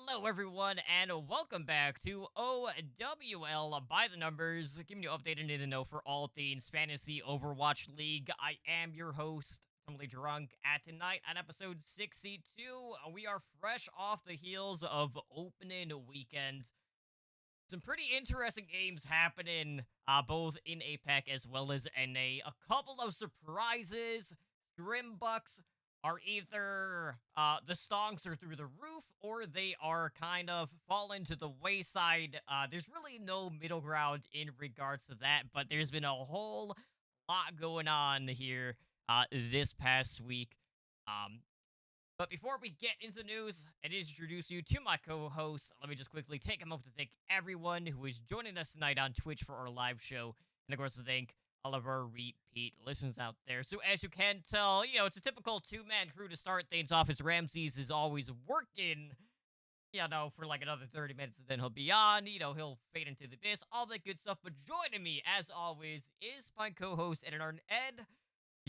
Hello, everyone, and welcome back to OWL by the numbers, giving you updated in the know for all things fantasy Overwatch League. I am your host, Totally Drunk, at tonight on episode 62. We are fresh off the heels of opening weekend. Some pretty interesting games happening, both in APAC as well as NA. A couple of surprises. Grimbucks are either the stonks are through the roof or they are kind of fallen to the wayside. There's really no middle ground in regards to that, but there's been a whole lot going on here this past week. Um, but before we get into the news and introduce you to my co-host, let me just quickly take a moment to thank everyone who is joining us tonight on Twitch for our live show, and of course to thank all of our repeat listeners out there. So as you can tell, it's a typical two-man crew to start things off, as Ramses is always working, for like another 30 minutes, and then he'll be on, he'll fade into the abyss, all that good stuff. But joining me, as always, is my co-host, Editor Ed.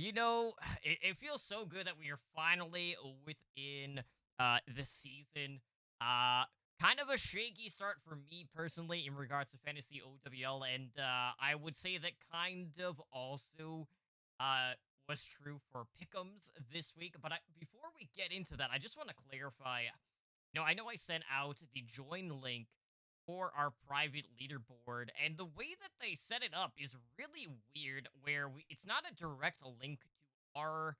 It feels so good that we are finally within the season. Uh, Kind of a shaky start for me personally in regards to fantasy OWL, and I would say that kind of also uh was true for Pick'ems this week. But before we get into that, I just want to clarify. I know I sent out the join link for our private leaderboard, and the way that they set it up is really weird, where it's not a direct link to our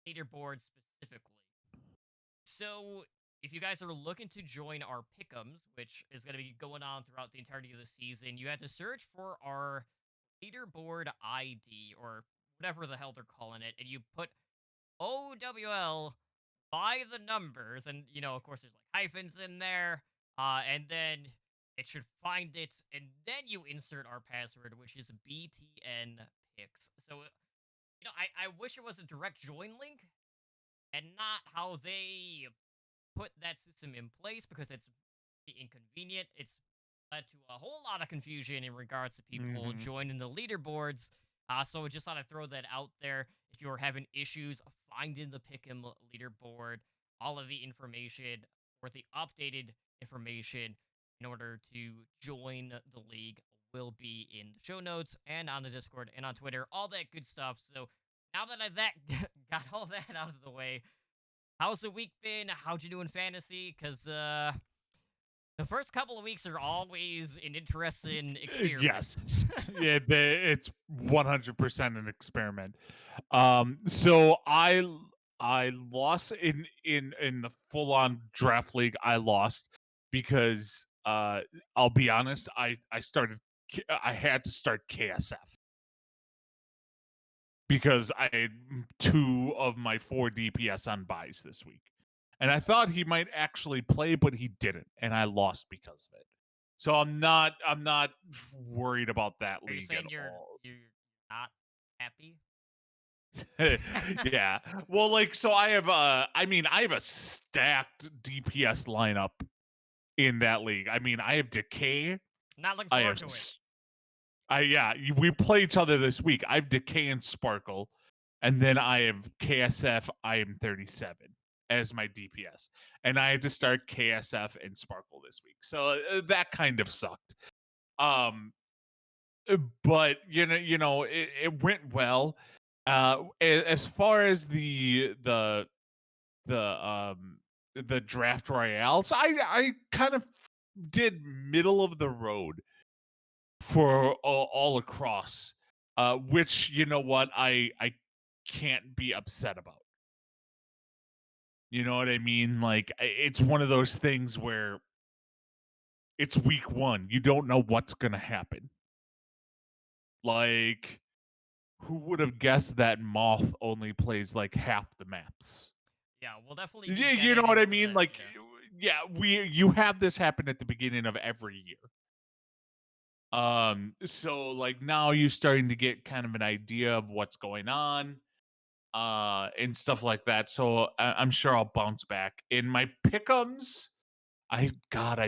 leaderboard specifically. So if you guys are looking to join our pick'ems, which is going to be going on throughout the entirety of the season, you have to search for our leaderboard ID, or whatever the hell they're calling it, and you put OWL by the numbers, and of course there's like hyphens in there, and then it should find it, and then you insert our password, which is BTN Picks. So I wish it was a direct join link and not how they put that system in place, because it's inconvenient. It's led to a whole lot of confusion in regards to people Hmm. joining the leaderboards. So just thought I'd throw that out there. If you're having issues finding the Pick'em leaderboard, all of the information, or the updated information in order to join the league, will be in the show notes and on the Discord and on Twitter, all that good stuff. So now that got all that out of the way, how's the week been? How'd you do in fantasy? Because the first couple of weeks are always an interesting experiment. Yes, it's 100% an experiment. So I lost in the full on draft league. I lost because I'll be honest. I had to start KSF because I had two of my four DPS on buys this week. And I thought he might actually play, but he didn't, and I lost because of it. So I'm not worried about that Are you league at saying all. you're not happy? Yeah. Well, like so I have a stacked DPS lineup in that league. I mean, I have Decay, Not looking I have forward to it. we play each other this week. I have Decay and Sparkle, and then I have KSF. I am 37 as my DPS, and I had to start KSF and Sparkle this week. So that kind of sucked. Um, but it went well. As far as the draft royales, I kind of did middle of the road for all across, which you know what I can't be upset about. You know what I mean? Like it's one of those things where it's week one. You don't know what's gonna happen. Like, who would have guessed that Moth only plays like half the maps? Yeah, we'll definitely be Yeah, you know getting what I into mean? that. Like, Yeah. yeah, you have this happen at the beginning of every year. So like now you're starting to get kind of an idea of what's going on, and stuff like that. So I'm sure I'll bounce back. In my pickums, I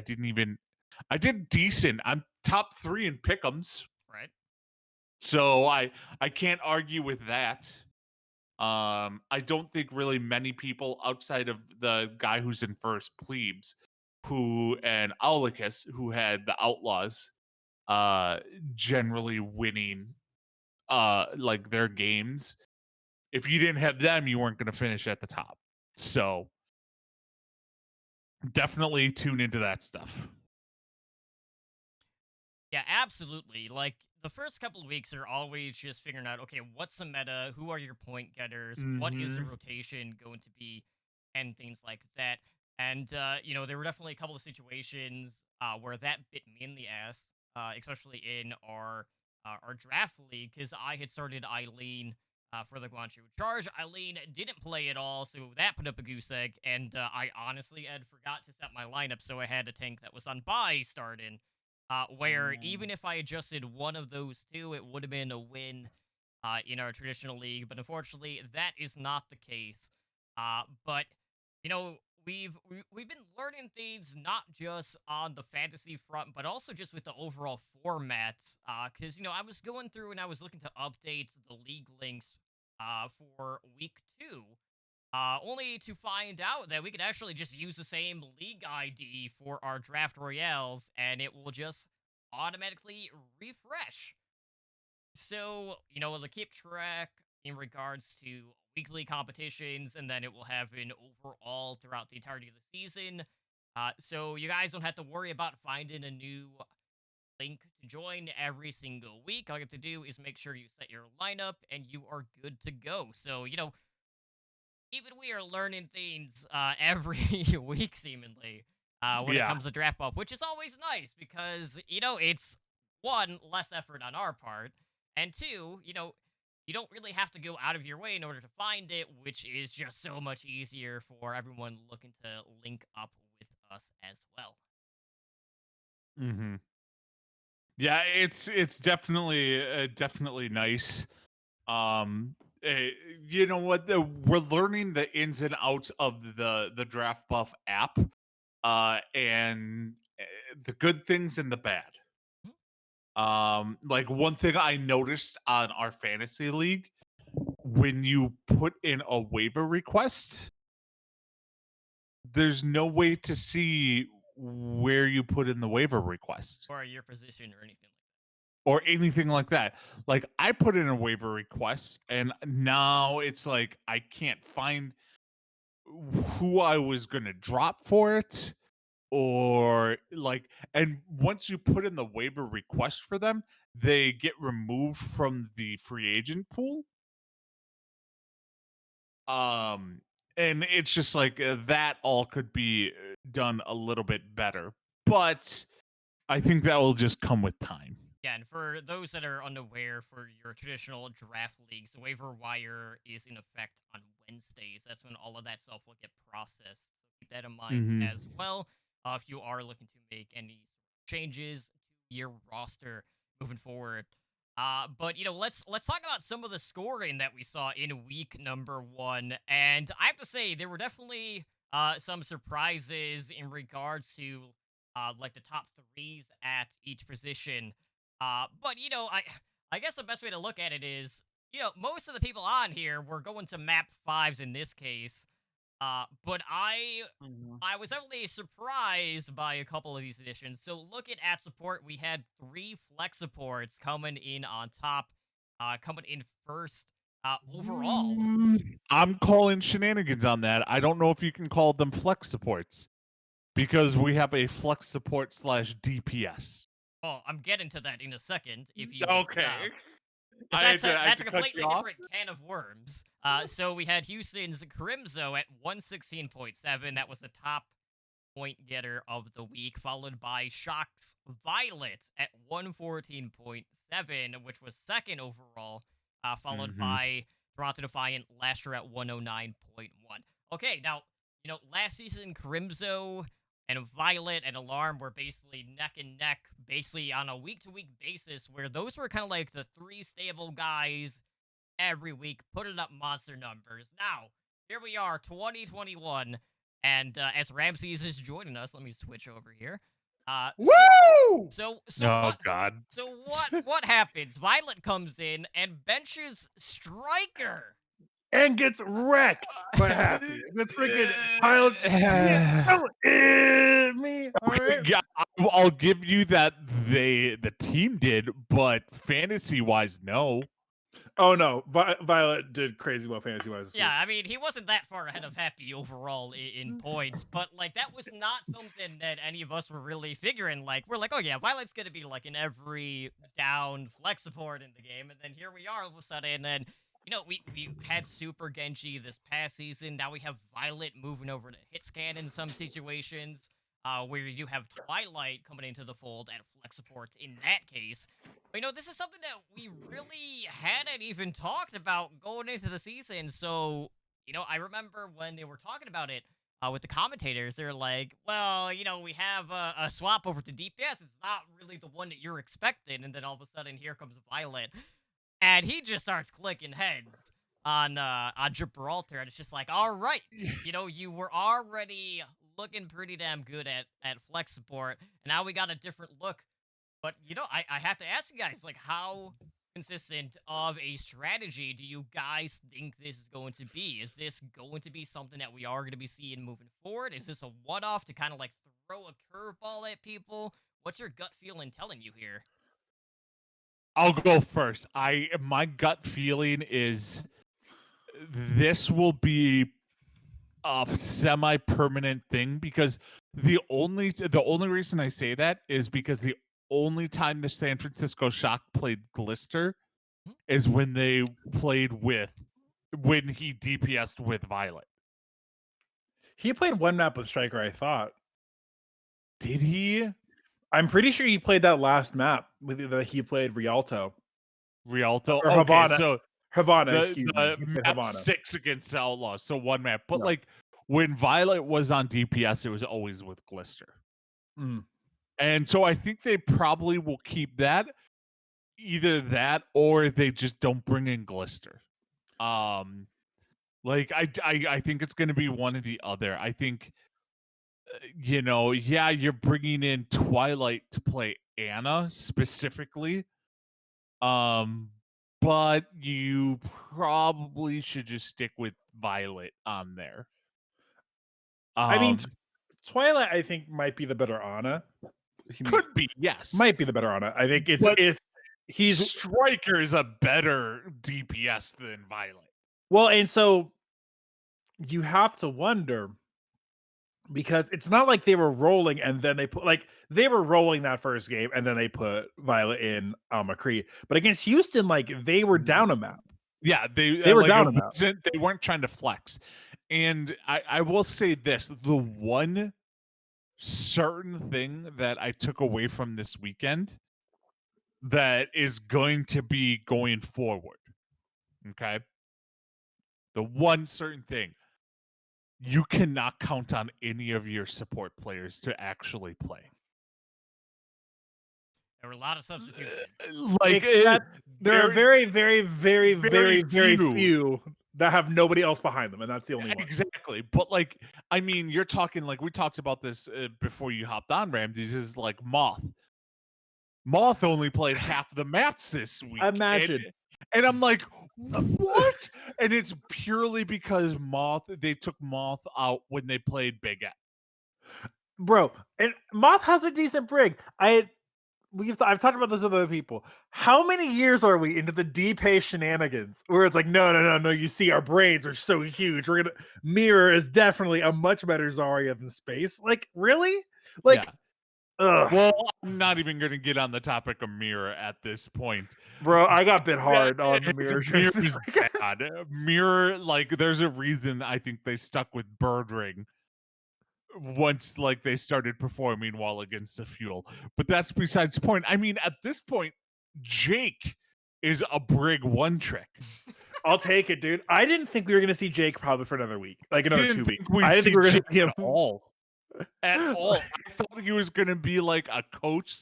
didn't even I did decent. I'm top 3 in pickums. Right. So I can't argue with that. I don't think really many people outside of the guy who's in first, Plebes, who and Aulicus, who had the Outlaws, uh, generally winning like their games. If you didn't have them, you weren't going to finish at the top. So definitely tune into that stuff. Yeah, absolutely. Like the first couple of weeks are always just figuring out, okay, what's the meta? Who are your point getters? What is the Mm-hmm. rotation going to be? And things like that. And there were definitely a couple of situations where that bit me in the ass, especially in our draft league, because I had started Eileen for the Guan Yu Charge. Eileen didn't play at all, so that put up a goose egg. And I honestly had forgot to set my lineup, so I had a tank that was on bye starting where even if I adjusted one of those two, it would have been a win in our traditional league. But unfortunately, that is not the case. But you know, we've been learning things not just on the fantasy front, but also just with the overall format. Because I was going through and I was looking to update the league links for week 2. Only to find out that we could actually just use the same league ID for our draft royales and it will just automatically refresh. So, it'll keep track in regards to weekly competitions and then it will have an overall throughout the entirety of the season. So, you guys don't have to worry about finding a new link to join every single week. All you have to do is make sure you set your lineup and you are good to go. So, even we are learning things every week, seemingly, when it Yeah. comes to draft buff, which is always nice because it's one less effort on our part, and two, you don't really have to go out of your way in order to find it, which is just so much easier for everyone looking to link up with us as well. Mm-hmm. Yeah, it's definitely nice. Um, eh, you know what? We're learning the ins and outs of the Draft Buff app, and the good things and the bad. Mhm. Like one thing I noticed on our fantasy league, when you put in a waiver request, there's no way to see where you put in the waiver request Or your position or anything like or anything like that. Like I put in a waiver request and now it's like I can't find who I was going to drop for it or like and once you put in the waiver request for them, they get removed from the free agent pool. Um and it's just like that all could be done a little bit better. But I think that will just come with time. Yeah, and for those that are unaware, for your traditional draft leagues, the waiver wire is in effect on Wednesdays. That's when all of that stuff will get processed. So keep that in mind Mhm. as well if you are looking to make any changes to your roster moving forward. But let's talk about some of the scoring that we saw in week number 1, and I have to say there were definitely some surprises in regards to like the top threes at each position. But I guess the best way to look at it is, most of the people on here were going to map fives in this case. But Mhm. I was definitely surprised by a couple of these additions. So looking at support, we had 3 flex supports coming in on top, coming in first overall. I'm calling shenanigans on that. I don't know if you can call them flex supports because we have a flex support slash DPS. Well, I'm getting to that in a second if you would Okay. stop. Because I had that's a to cut you completely off. different can of worms. So we had Houston's Crimzo at 116.7. That was the top point getter of the week, followed by Shock's Violet at 114.7, which was second overall, followed Mhm. by Toronto Defiant Lasher at 109.1. Okay, now, last season, Crimzo and Violet and Alarm were basically neck and neck, basically on a week to week basis, where those were kind of like the 3 stable guys every week, putting up monster numbers. Now, here we are, 2021, and as Ramses is joining us, let me switch over here. Uh, so, Woo! so Oh what? God. So what happens? Violet comes in and benches Striker. and gets wrecked by Happy. That's freaking Pilot. Don't hit me. All Okay, right. yeah, I'll give you that the team did, but fantasy wise, no. Oh no, Violet did crazy well fantasy wise this Yeah, week. I mean, he wasn't that far ahead of Happy overall in points, but like that was not something that any of us were really figuring. Like, we're like, oh yeah, Violet's gonna be like in every down flex support in the game, and then here we are all of a sudden, and then we had Super Genji this past season. Now we have Violet moving over to hit scan in some situations, where you have Twilight coming into the fold at flex support in that case. But, this is something that we really hadn't even talked about going into the season. So, I remember when they were talking about it with the commentators, they're like, well, we have a swap over to DPS. It's not really the one that you're expecting. And then all of a sudden, here comes Violet. And he just starts clicking heads on Gibraltar. And it's just like, all right, you were already looking pretty damn good at flex support. And now we got a different look. But I have to ask you guys, like, how consistent of a strategy do you guys think this is going to be? Is this going to be something that we are going to be seeing moving forward? Is this a one-off to kind of like throw a curveball at people? What's your gut feeling telling you here? I'll go first. My gut feeling is this will be a semi-permanent thing because the only reason I say that is because the only time the San Francisco Shock played Glister is when they played when he DPS'd with Violet. He played one map with Striker, I thought. Did he? I'm pretty sure he played that last map that he played Rialto. Rialto? Or Okay, Havana. so Havana, excuse me. the He played map Havana. 6 against Outlaw, so one map. But Yeah. like when Violet was on DPS, it was always with Glister. Mm. And so I think they probably will keep that. Either that or they just don't bring in Glister. Like I think it's going to be one or the other. I think yeah, you're bringing in Twilight to play Anna specifically. But you probably should just stick with Violet on there. I mean, Twilight, I think, might be the better Ana. Could be, yes. Might be the better Ana. I think he's Striker is a better DPS than Violet. Well, and so you have to wonder because it's not like they were rolling and then they were rolling that first game and then they put Violet in McCree. But against Houston, like they were down a map. Yeah, they were down a map. They weren't trying to flex. And I will say this, the one certain thing that I took away from this weekend that is going to be going forward. Okay. The one certain thing, you cannot count on any of your support players to actually play. There were a lot of substitutions. There are very, very, very, very, very few that have nobody else behind them, and that's the only one. Exactly. But like, I mean, you're talking like we talked about this before you hopped on, Ramsey. This is like Moth. Moth only played half the maps this week. Imagine. And I'm like, what? And it's purely because they took Moth out when they played Big F. Bro, and Moth has a decent brig. I've talked about this with other people. How many years are we into the DPay shenanigans where it's like, no, you see our brains are so huge. Mirror is definitely a much better Zarya than Space. Like, really? Like, yeah. Well, I'm not even going to get on the topic of Mirror at this point. Bro, I got bit hard on the Mirror. Mirror's bad. Mirror, like, there's a reason I think they stuck with Bird Ring once like they started performing well against the Fuel. But that's besides the point. I mean, at this point, Jake is a brig one trick. I'll take it, dude. I didn't think we were going to see Jake probably for another week. Like another 2 weeks. I didn't think we were going to see him at all. At all. I thought he was going to be like a coach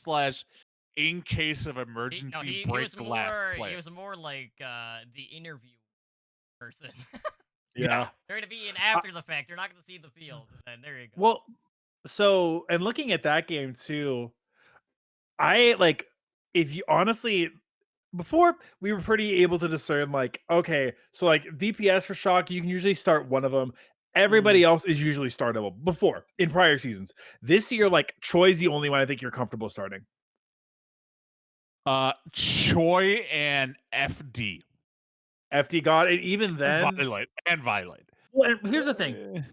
/ in case of emergency break lab player. He was more like the interview person. Yeah. They're going to be in after the fact. You're not going to see the field. And there you go. Well, so, and looking at that game too, I like, if you honestly, before we were pretty able to discern, like, okay, so like DPS for Shock, you can usually start one of them. Everybody else is usually startable before in prior seasons. This year, like Choi's the only one I think you're comfortable starting. Choi and FD. FD God, and even then, Violet. well, and here's the thing: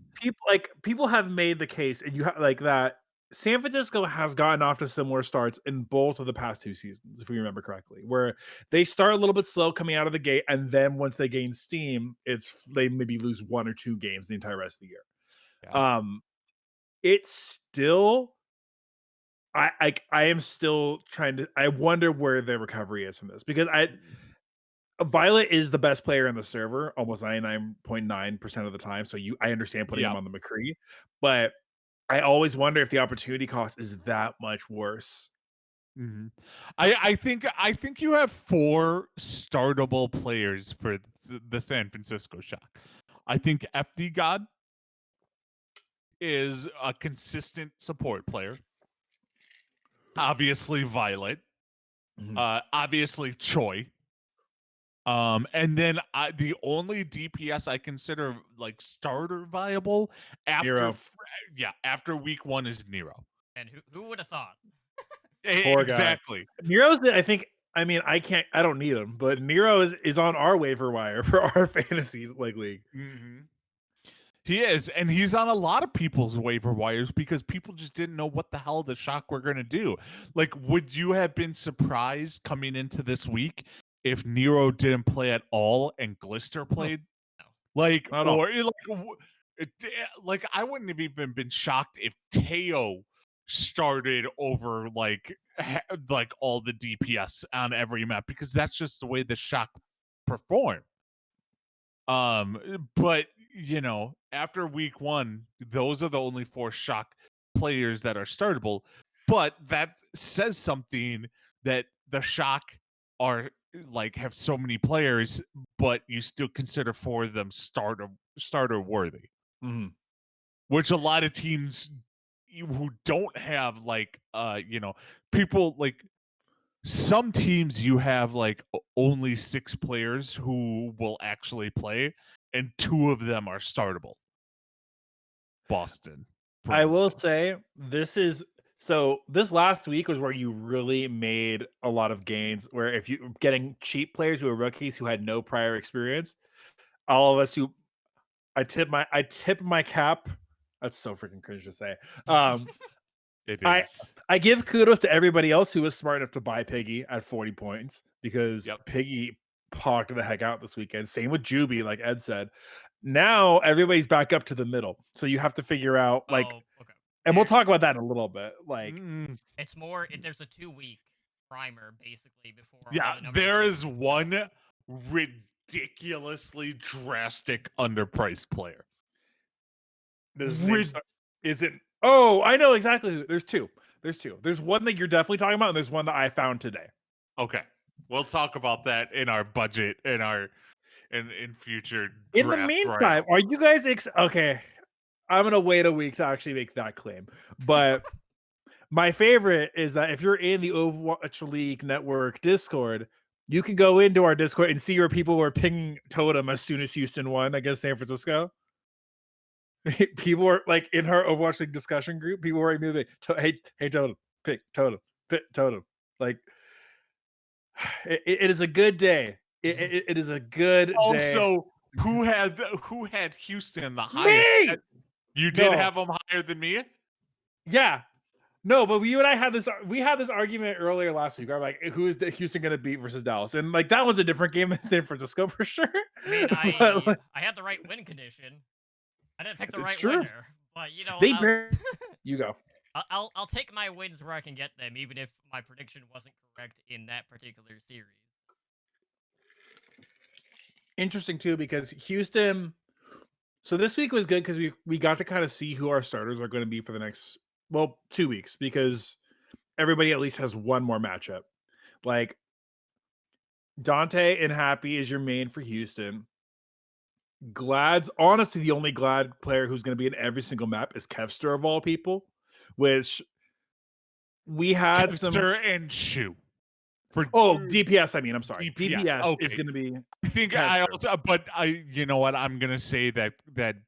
people have made the case, and you have like that. San Francisco has gotten off to similar starts in both of the past 2 seasons, if we remember correctly, where they start a little bit slow coming out of the gate, and then once they gain steam, they maybe lose 1 or 2 games the entire rest of the year. Yeah. It's still I am still trying to I wonder where the recovery is from this because Violet is the best player in the server almost 99.9% of the time. So I understand putting him Yep. on the McCree, but I always wonder if the opportunity cost is that much worse. Mhm. I think you have 4 startable players for the San Francisco Shock. I think FD God is a consistent support player. Obviously Violet. Obviously Choi. And then the only DPS I consider like starter viable Nero. after week 1 is Nero. And who would have thought? Poor Exactly. guy. Nero's the, I mean, I don't need him, but Nero is on our waiver wire for our fantasy league. Mm-hmm. He is, and he's on a lot of people's waiver wires because people just didn't know what the hell the Shock were going to do. Like, would you have been surprised coming into this week if Nero didn't play at all and Glister played? No. Like, Not at all. or like I wouldn't have even been shocked if Teo started over like all the DPS on every map because that's just the way the Shock perform. But you know, after week 1, those are the only 4 Shock players that are startable. But that says something that the Shock are like have so many players, but you still consider 4 of them starter worthy. Mm-hmm. Which a lot of teams who don't have like people like some teams you have like only 6 players who will actually play and 2 of them are startable. Boston. I will say this last week was where you really made a lot of gains where if you getting cheap players who are rookies who had no prior experience, all of us who I tip my cap. That's so freaking cringe to say. It is. I give kudos to everybody else who was smart enough to buy Piggy at 40 points because Piggy pogged the heck out this weekend. Same with Juby, like Ed said. Now everybody's back up to the middle. So you have to figure out like Okay. and we'll talk about that in a little bit. Like it's more there's a 2-week primer basically before there is one ridiculously drastic underpriced player. Is it? Oh, I know exactly who. There's two. There's one that you're definitely talking about, and there's one that I found today. Okay, we'll talk about that in our budget in future. In the meantime, are you guys okay? I'm gonna wait a week to actually make that claim, but my favorite is that if you're in the Overwatch League Network Discord, you can go into our Discord and see where people were pinging Totem as soon as Houston won against San Francisco. People were like in her Overwatch League discussion group. People were immediately, hey, Totem, pick Totem. Like, it is a good day. It is a good day. Also, who had Houston the highest? Me! You did have them higher than me? Yeah. No, but you and I had this argument earlier last week. I'm like, who is Houston going to beat versus Dallas? And like that was a different game than San Francisco for sure. I mean, I had the right win condition. I didn't pick the right winner, but you know, you go. I'll take my wins where I can get them, even if my prediction wasn't correct in that particular series. Interesting too, because Houston. So this week was good because we got to kind of see who our starters are going to be for the next 2 weeks because everybody at least has one more matchup. Like Dante and Happy is your main for Houston. Glad's honestly the only Glad player who's going to be in every single map is Kevster of all people, which we had Kevster and Shu. Oh, DPS. I mean, I'm sorry. DPS, DPS is okay. going to be. I think I also, but you know what? I'm gonna say that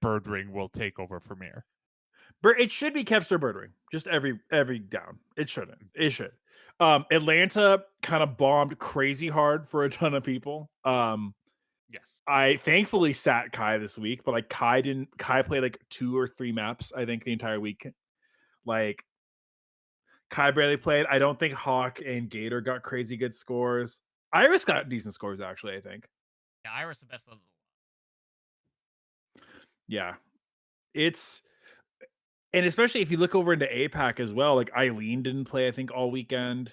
Birdring will take over from here. It should be Kevster Birdring, just every down. It shouldn't. It should. Atlanta kind of bombed crazy hard for a ton of people. Yes. I thankfully sat Kai this week, but like Kai played like 2 or 3 maps, I think, the entire week. Like Kai barely played. I don't think Hawk and Gator got crazy good scores. Iris got decent scores, actually, I think. Yeah, Iris the best of the lot. Yeah. And especially if you look over into APAC as well, like Eileen didn't play, I think, all weekend.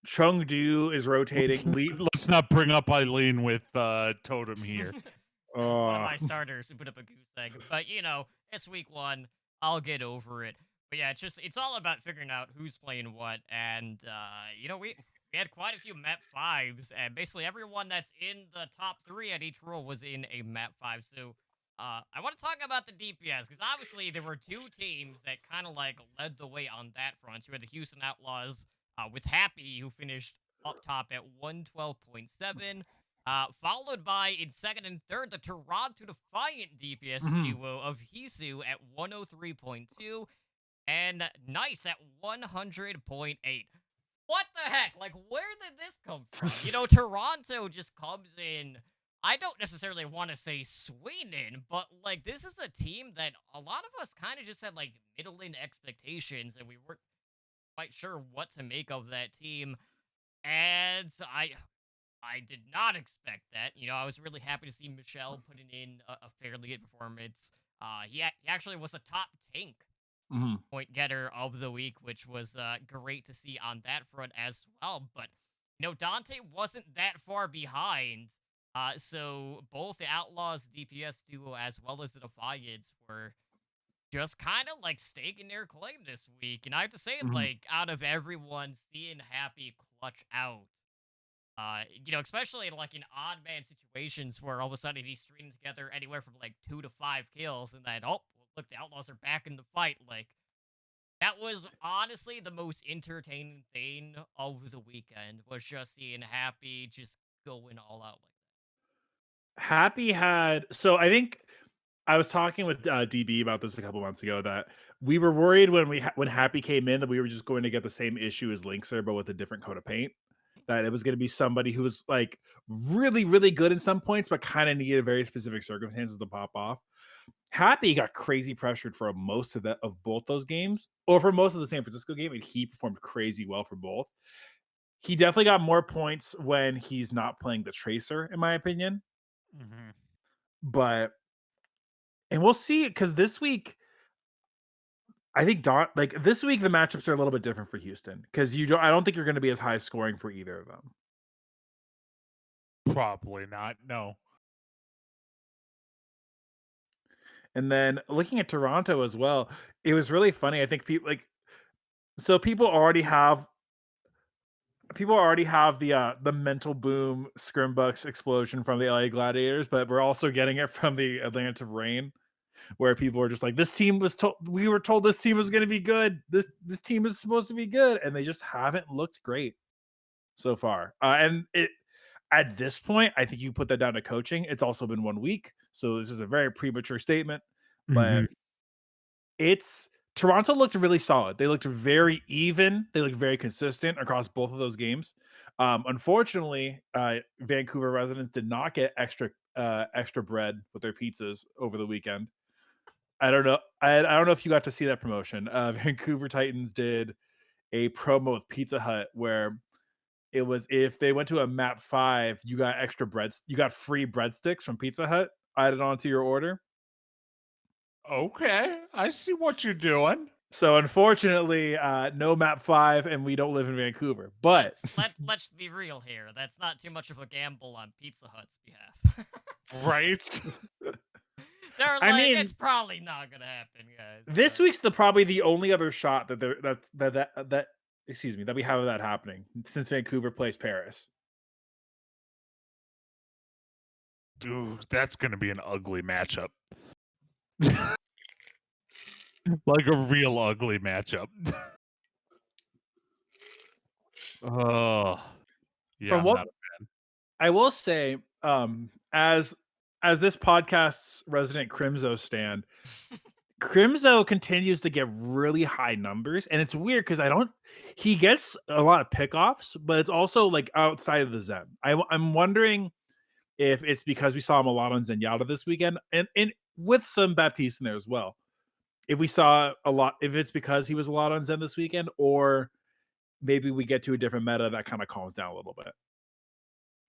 Chengdu is rotating. Let's not bring up Eileen with Totem here. That's one of my starters who put up a goose egg. But, you know, it's week 1. I'll get over it. But yeah, it's all about figuring out who's playing what. And, you know, we had quite a few map 5s. And basically everyone that's in the top 3 at each role was in a map 5. So I want to talk about the DPS. Because obviously there were 2 teams that kind of like led the way on that front. You had the Houston Outlaws with Happy, who finished up top at 112.7. Followed by, in second and third, the Toronto Defiant DPS duo of Hisu at 103.2 and Nice at 100.8. What the heck? Like, where did this come from? You know, Toronto just comes in, I don't necessarily want to say swinging, but, like, this is a team that a lot of us kind of just had, like, middling expectations, and we weren't quite sure what to make of that team. And I did not expect that. You know, I was really happy to see Michelle putting in a fairly good performance. He actually was a top tank point getter of the week, which was great to see on that front as well. But, you know, Dante wasn't that far behind. So both the Outlaws DPS duo as well as the Defiants were just kind of like staking their claim this week. And I have to say, like, out of everyone, seeing Happy clutch out, you know, especially like in odd man situations where all of a sudden he's stringing together anywhere from like 2 to 5 kills, and then, oh, look, the Outlaws are back in the fight. Like, that was honestly the most entertaining thing of the weekend, was just seeing Happy just going all out like that. Happy had, so I think I was talking with DB about this a couple months ago, that we were worried when Happy came in that we were just going to get the same issue as Linkser, but with a different coat of paint. That it was going to be somebody who was like really, really good in some points, but kind of needed very specific circumstances to pop off. Happy got crazy pressured for most of both those games, or for most of the San Francisco game, and he performed crazy well for both. He definitely got more points when he's not playing the Tracer, in my opinion. But, and we'll see, because this week, I think this week the matchups are a little bit different for Houston, because I don't think you're going to be as high scoring for either of them. Probably not. No. And then looking at Toronto as well, it was really funny. I think people already have the mental boom Scrimbucks explosion from the LA Gladiators, but we're also getting it from the Atlanta Reign, where people are just like, we were told this team was going to be good. This team is supposed to be good, and they just haven't looked great so far. And at this point, I think you put that down to coaching. It's also been 1 week, so this is a very premature statement, but Toronto looked really solid. They looked very even. They looked very consistent across both of those games. Unfortunately, Vancouver residents did not get extra bread with their pizzas over the weekend. I don't know. I don't know if you got to see that promotion. Vancouver Titans did a promo with Pizza Hut where it was, if they went to a map 5, you got you got free breadsticks from Pizza Hut added onto your order. Okay, I see what you're doing. So unfortunately, no map 5, and we don't live in Vancouver. But let's be real here. That's not too much of a gamble on Pizza Hut's behalf. Right? They're like, it's probably not gonna happen, guys. This week's probably the only other shot that excuse me, that we have of that happening since Vancouver plays Paris. Dude, that's gonna be an ugly matchup. Like a real ugly matchup. Oh, yeah, From I'm what not. I will say, as this podcast's resident Crimzo stand, Crimzo continues to get really high numbers, and it's weird because I don't. He gets a lot of pickoffs, but it's also like outside of the Zen. I'm wondering if it's because we saw him a lot on Zenyatta this weekend, and with some Baptiste in there as well. If we saw a lot, if it's because he was a lot on Zen this weekend, or maybe we get to a different meta that kind of calms down a little bit.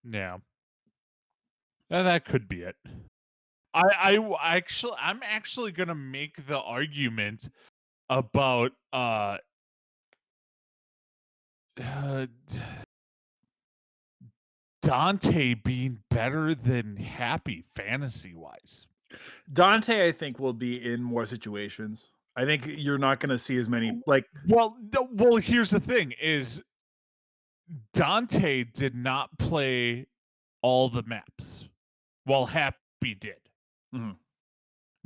Yeah, that could be it. I'm actually gonna make the argument about Dante being better than Happy fantasy wise. Dante, I think, will be in more situations. I think you're not going to see as many like Well, here's the thing: is Dante did not play all the maps, while Happy did. Mhm.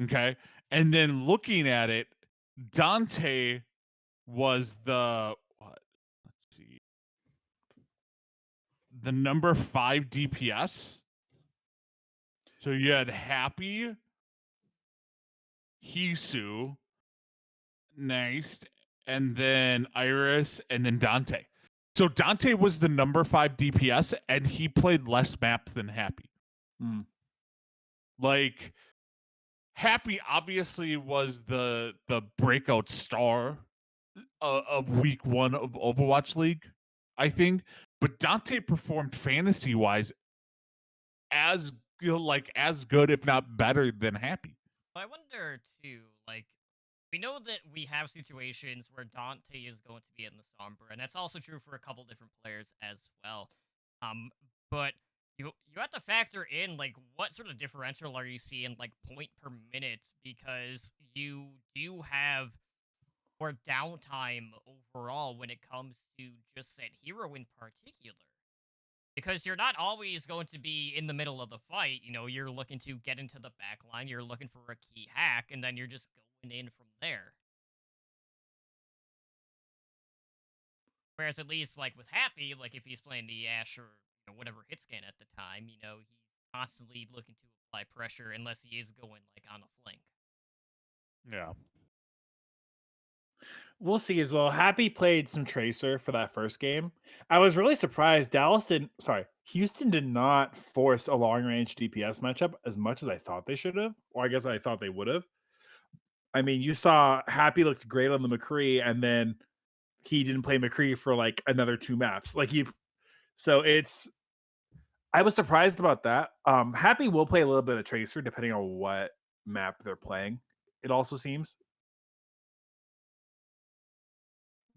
Okay, and then looking at it, Dante was the what? Let's see, the number 5 DPS. So you had Happy, Hisu, nice, and then Iris, and then Dante. So Dante was the number 5 DPS, and he played less maps than Happy. Mm. Like Happy obviously was the breakout star of week 1 of Overwatch League, I think. But Dante performed fantasy wise as as good, if not better, than Happy. I wonder too, like, we know that we have situations where Dante is going to be in the Sombra, and that's also true for a couple different players as well. But you have to factor in like what sort of differential are you seeing like point per minute, because you do have more downtime overall when it comes to just that hero in particular. Because you're not always going to be in the middle of the fight. You know, you're looking to get into the back line, you're looking for a key hack, and then you're just going in from there. Whereas at least like with Happy, like if he's playing the Ashe or whatever hit scan at the time, he's constantly looking to apply pressure unless he is going like on a flank. Yeah. We'll see as well. Happy played some Tracer for that first game. I was really surprised. Houston did not force a long range DPS matchup as much as I thought they should have, or I guess I thought they would have. I mean, you saw Happy looked great on the McCree, and then he didn't play McCree for like another 2 maps. So I was surprised about that. Happy will play a little bit of Tracer depending on what map they're playing. It also seems.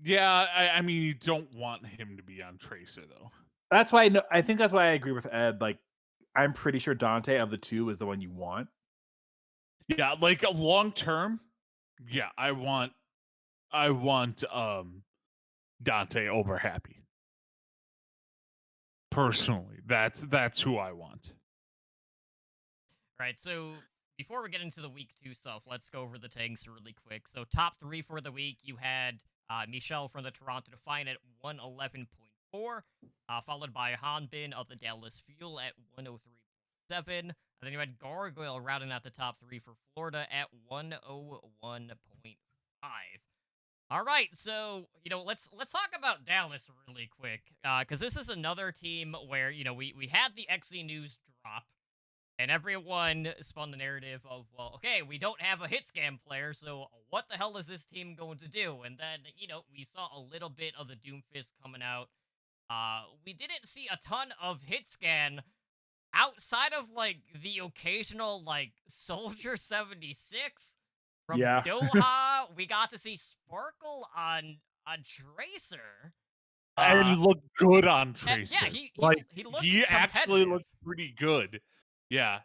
Yeah, I mean, you don't want him to be on Tracer though. That's why I think that's why I agree with Ed. Like, I'm pretty sure Dante of the 2 is the one you want. Yeah, like a long term. Yeah, I want Dante over Happy. Personally, that's who I want. Right, so before we get into the week 2 stuff, let's go over the tanks really quick. So top 3 for the week, you had Michelle from the Toronto Defiant at 111.4, followed by Hanbin of the Dallas Fuel at 103.7, and then you had Gargoyle rounding out the top 3 for Florida at 101.5. All right, so let's talk about Dallas really quick, because this is another team where we had the XE news drop, and everyone spun the narrative of, well, okay, we don't have a hit scan player, so what the hell is this team going to do? And then we saw a little bit of the Doomfist coming out. We didn't see a ton of hit scan outside of like the occasional like Soldier 76. From Yeah. Doha, we got to see Sparkle on Tracer. And he looked good on And, Tracer. yeah, he looked he actually competitive. looked pretty good. Yeah.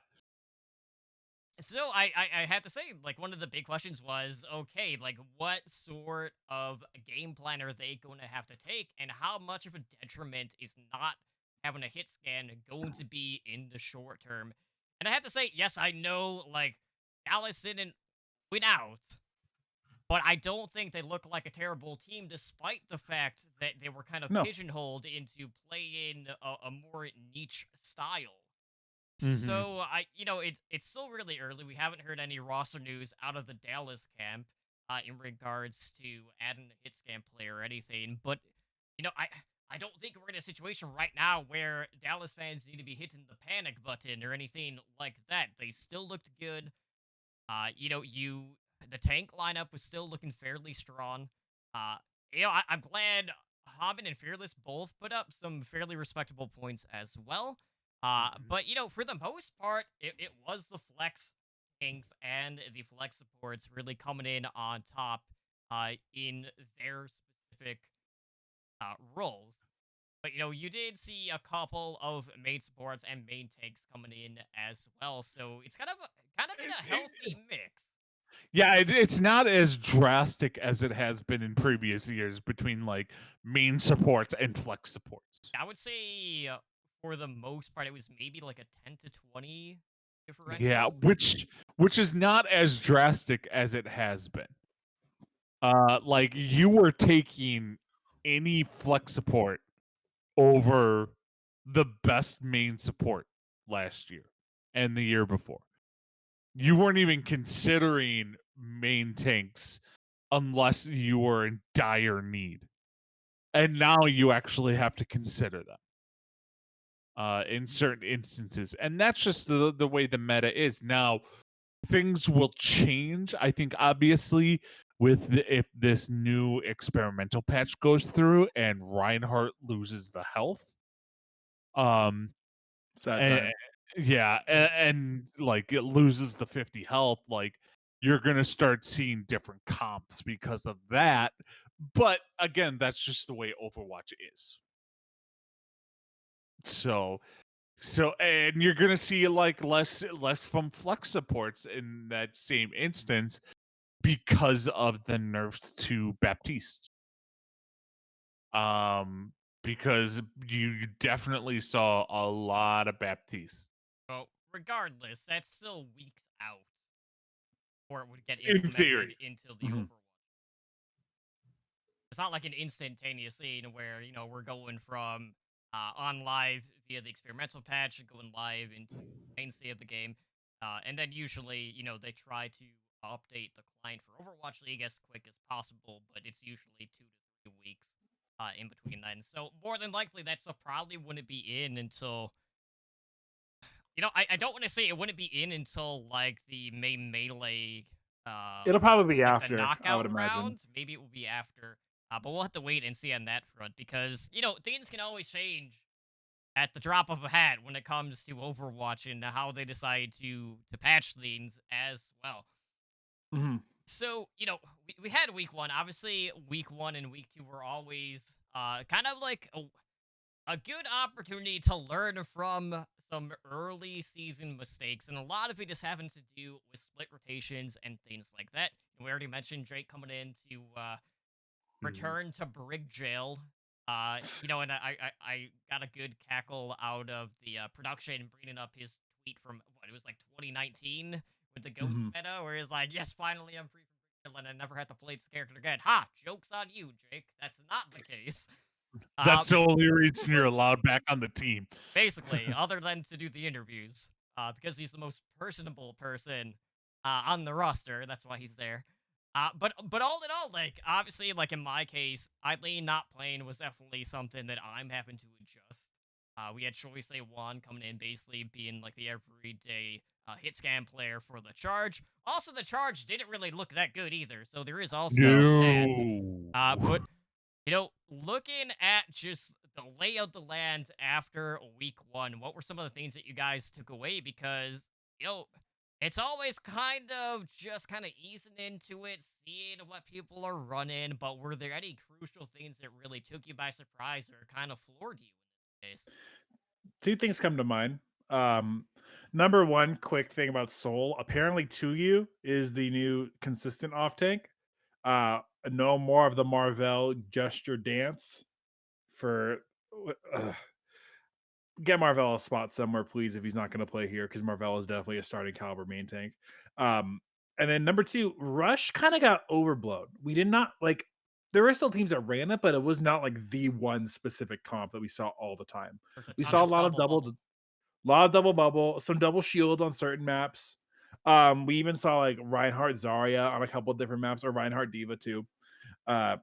So I had to say, like, one of the big questions was, okay, like, what sort of game plan are they going to have to take, and how much of a detriment is not having a hit scan going to be in the short term? And I have to say, yes, I know, like, Dallas didn't win out, but I don't think they look like a terrible team, despite the fact that they were kind of No. pigeonholed into playing a more niche style. Mm-hmm. So it's still really early. We haven't heard any roster news out of the Dallas camp in regards to adding a hit scan player or anything. But I don't think we're in a situation right now where Dallas fans need to be hitting the panic button or anything like that. They still looked good. The tank lineup was still looking fairly strong. Uh, I'm glad Hobbin and Fearless both put up some fairly respectable points as well. Mhm. But for the most part, it was the flex tanks and the flex supports really coming in on top in their specific roles. But you did see a couple of main supports and main tanks coming in as well. So it's kind of been a healthy mix. Yeah, it's not as drastic as it has been in previous years between like main supports and flex supports. I would say for the most part, it was maybe like a 10 to 20 Yeah, differential. which is not as drastic as it has been. Like you were taking any flex support over the best main support last year and the year before. You weren't even considering main tanks unless you were in dire need. And now you actually have to consider them in certain instances. And that's just the way the meta is. Now, things will change. I think, obviously, if this new experimental patch goes through and Reinhardt loses the health. Sad And, time. yeah, and like it loses the 50 health, like you're gonna start seeing different comps because of that. But again, that's just the way Overwatch is. So and you're gonna see like less from flex supports in that same instance because of the nerfs to Baptiste. Um because you definitely saw a lot of Baptiste. But regardless, that's still weeks out, or it would get In implemented theory. into the Mhm. Overwatch. It's not like an instantaneous scene where we're going from on live via the experimental patch and going live into the main state of the game, and then usually they try to update the client for Overwatch League as quick as possible, but it's usually 2 to 3 weeks in between then. So more than likely, that stuff probably wouldn't be in until I don't want to say it wouldn't be in until like the main melee It'll probably be like the after, I would knockout imagine. round. Maybe it will be after. But we'll have to wait and see on that front because things can always change at the drop of a hat when it comes to Overwatch and how they decide to patch things as well. Mhm. So we had week one. Obviously, week one and week two were always kind of like a good opportunity to learn from some early season mistakes, and a lot of it is having to do with split rotations and things like that. We already mentioned Drake coming in to Mhm. return to Brig Jail. And I got a good cackle out of the production, bringing up his tweet from what it was like 2019 with the Ghost Mhm. meta, where he's like, "Yes, finally I'm free from Brig Jail, and I never have to play this character again." Ha! Jokes on you, Drake. That's not the case. That's Um, the only reason you're allowed back on the team. Basically, other than to do the interviews, because he's the most personable person on the roster. That's why he's there. But all in all, like obviously, like in my case, Eileen not playing was definitely something that I'm having to adjust. We had Choice A1 coming in, basically being like the everyday hit scan player for the charge. Also, the charge didn't really look that good either, so there is also that. No. But looking at just the lay of the land after week one, what were some of the things that you guys took away? Because, it's always kind of just kind of easing into it, seeing what people are running, but were there any crucial things that really took you by surprise or kind of floored you in this case? Two things come to mind. Um, Number one, quick thing about Soul. Apparently, Tuyu is the new consistent off tank. No more of the Marvel gesture dance for. Uh, get Marvel a spot somewhere, please, if he's not going to play here, because Marvel is definitely a starting caliber main tank. Um, And then number 2, Rush kind of got overblown. We did not like there were still teams that ran it, but it was not like the one specific comp that we saw all the time. There's a We ton saw a of lot of double bubble. lot of double bubble, some double shield on certain maps. We even saw like Reinhardt Zarya on a couple of different maps, or Reinhardt Diva too. Uh,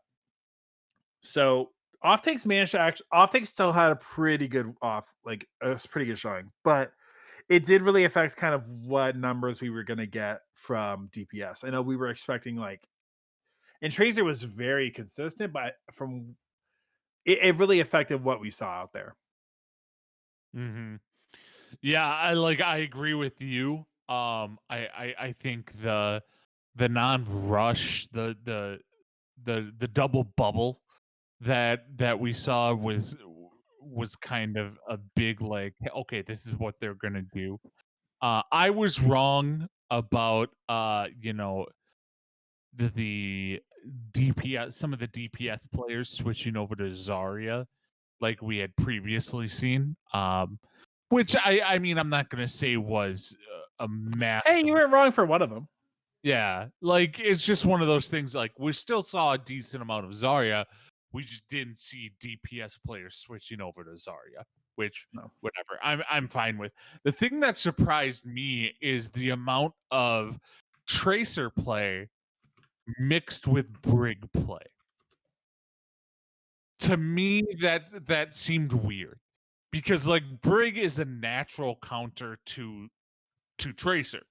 so Offtake's managed to actually Offtake still had a pretty good like a pretty good showing, but it did really affect kind of what numbers we were gonna get from DPS. I know we were expecting like, and Tracer was very consistent, but from it really affected what we saw out there. Mm-hmm. Yeah, I agree with you. I think the non-rush, the double bubble that we saw was kind of a big like, okay, this is what they're gonna do. I was wrong about the DPS, some of the DPS players switching over to Zarya like we had previously seen. Which I mean I'm not gonna say was a massive. Hey, you weren't wrong for one of them. Yeah, like it's just one of those things. Like we still saw a decent amount of Zarya, we just didn't see DPS players switching over to Zarya, which No. whatever. I'm fine with. The thing that surprised me is the amount of Tracer play mixed with Brig play. To me, that seemed weird because like Brig is a natural counter to Tracer,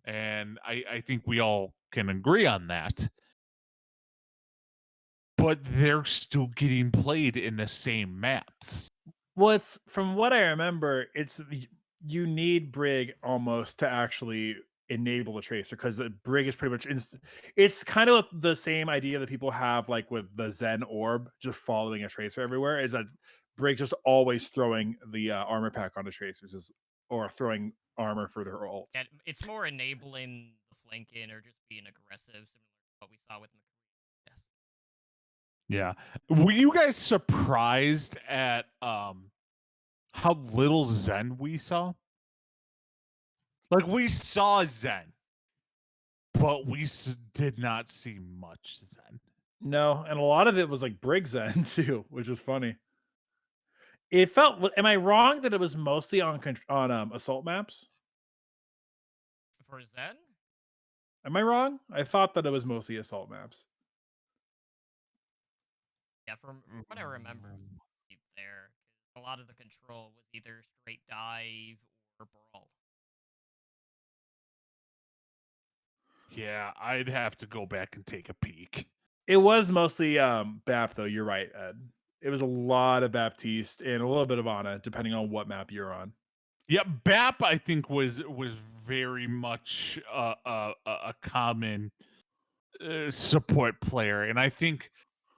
and I think we all can agree on that. But they're still getting played in the same maps. Well, it's from what I remember, you need Brig almost to actually enable the tracer, because the Brig is pretty much it's kind of the same idea that people have like with the Zen orb just following a tracer everywhere, is that Brig just always throwing the armor pack on the tracers, or throwing armor for their ult. Yeah, it's more enabling the flanking or just being aggressive, similar to what we saw with McCree. Yes. Yeah. Were you guys surprised at how little Zen we saw? Like we saw Zen, but we did not see much Zen. No, and a lot of it was like Brig Zen too, which was funny. It felt. Am I wrong that it was mostly on assault maps? For Zen? Am I wrong? I thought that it was mostly assault maps. Yeah, from what I remember, it was deep there. 'Cause a lot of the control was either straight dive or brawl. Yeah, I'd have to go back and take a peek. It was mostly BAP though. You're right, Ed. It was a lot of Baptiste and a little bit of Ana, depending on what map you're on. Yeah, BAP I think was very much a common support player, and I think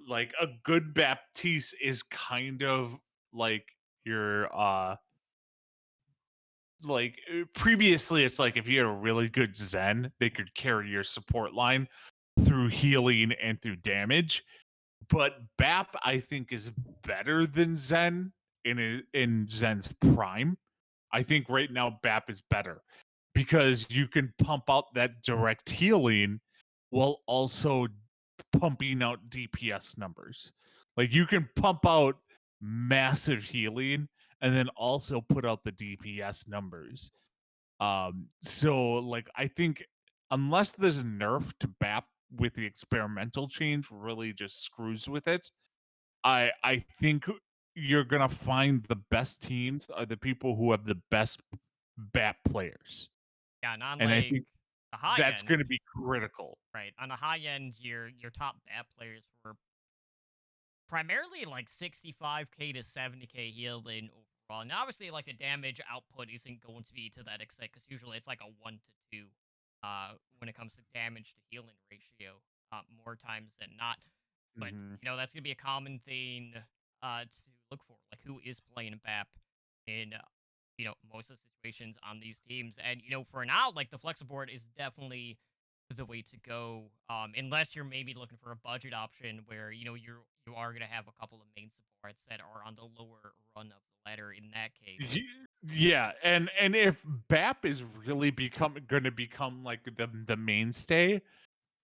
like a good Baptiste is kind of like your previously it's like if you had a really good Zen, they could carry your support line through healing and through damage. But BAP I think is better than Zen in Zen's prime. I think right now BAP is better because you can pump out that direct healing while also pumping out DPS numbers. Like you can pump out massive healing and then also put out the DPS numbers. So like I think unless there's a nerf to BAP with the experimental change really just screws with it, I think you're gonna find the best teams are the people who have the best BAP players. Yeah, and on And I like think the high that's end, gonna be critical. right? On the high end, your top BAP players were primarily like 65k to 70k healing overall. And obviously, like the damage output isn't going to be to that extent because usually it's like a 1 to 2 when it comes to damage to healing ratio, more times than not. But Mhm. that's gonna be a common thing to look for, like who is playing BAP in most of the situations on these teams. And for now, like the Flexiboard is definitely the way to go. Unless you're maybe looking for a budget option where you are gonna have a couple of main supports that are on the lower run of the ladder. In that case, Yeah, and if BAP is really going to become like the mainstay,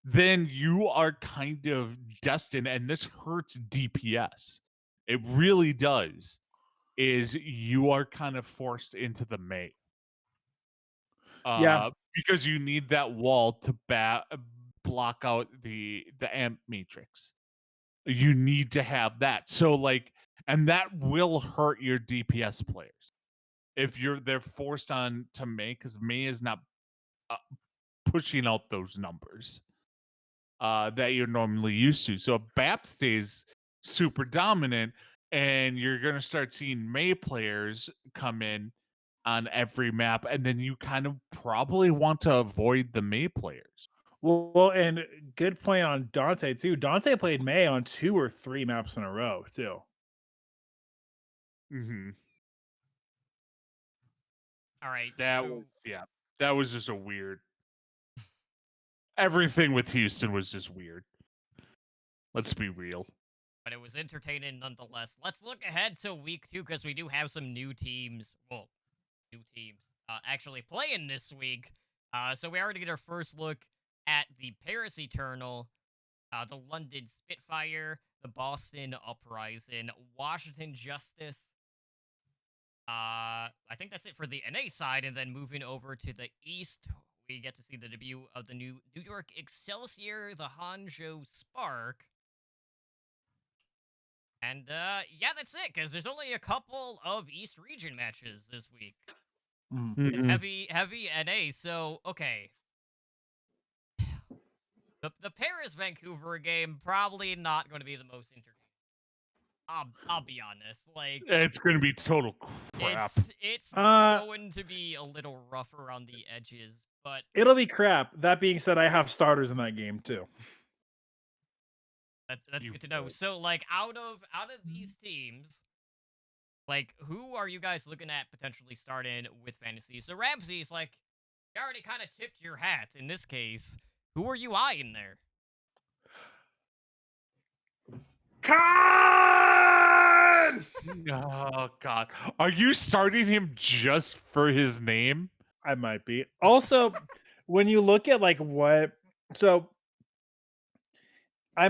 then you are kind of destined, and this hurts DPS. It really does. Is you are kind of forced into the Mei. Yeah. Because you need that wall to block out the amp matrix. You need to have that. So like, and that will hurt your DPS players if they're forced on to Mei, because Mei is not pushing out those numbers that you're normally used to. So if BAP stays super dominant, and you're gonna start seeing Mei players come in on every map, and then you kind of probably want to avoid the Mei players. Well, and good point on Dante too. Dante played May on 2 or 3 maps in a row too. Mm-hmm. all right. That so was that was just a weird. Everything with Houston was just weird. Let's be real. but it was entertaining nonetheless. Let's look ahead to week 2 because we do have some new teams. Well, new teams actually playing this week. So we already get our first look at the Paris Eternal, the London Spitfire, the Boston Uprising, Washington Justice. I think that's it for the NA side, and then moving over to the East, we get to see the debut of the New York Excelsior, the Hangzhou Spark. And yeah, that's it, because there's only a couple of East region matches this week. It's Mhm. heavy NA, so okay. The Paris Vancouver game probably not going to be the most entertaining. I'll be honest. Like It's going to be total crap. it's Uh, going to be a little rough around the edges, but It'll be crap. That being said, I have starters in that game too. that's You good to know. would. So like out of these teams, like who are you guys looking at potentially starting with fantasy? So Ramsey's like you already kind of tipped your hat in this case. Who are you eyeing there? Khan! Oh God, are you starting him just for his name? I might be. Also, when you look at like what, so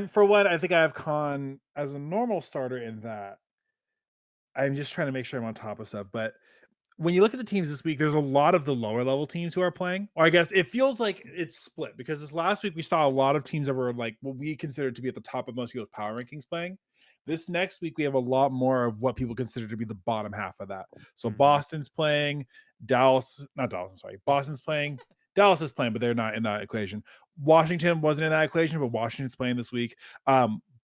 for what I think I have Khan as a normal starter in that. I'm just trying to make sure I'm on top of stuff. But when you look at the teams this week, there's a lot of the lower level teams who are playing. Or I guess it feels like it's split because this last week we saw a lot of teams that were like what we consider to be at the top of most people's power rankings playing. This next week we have a lot more of what people consider to be the bottom half of that. So Boston's playing, not Dallas, I'm sorry. Boston's playing, Dallas is playing, but they're not in that equation. Washington wasn't in that equation, but Washington's playing this week.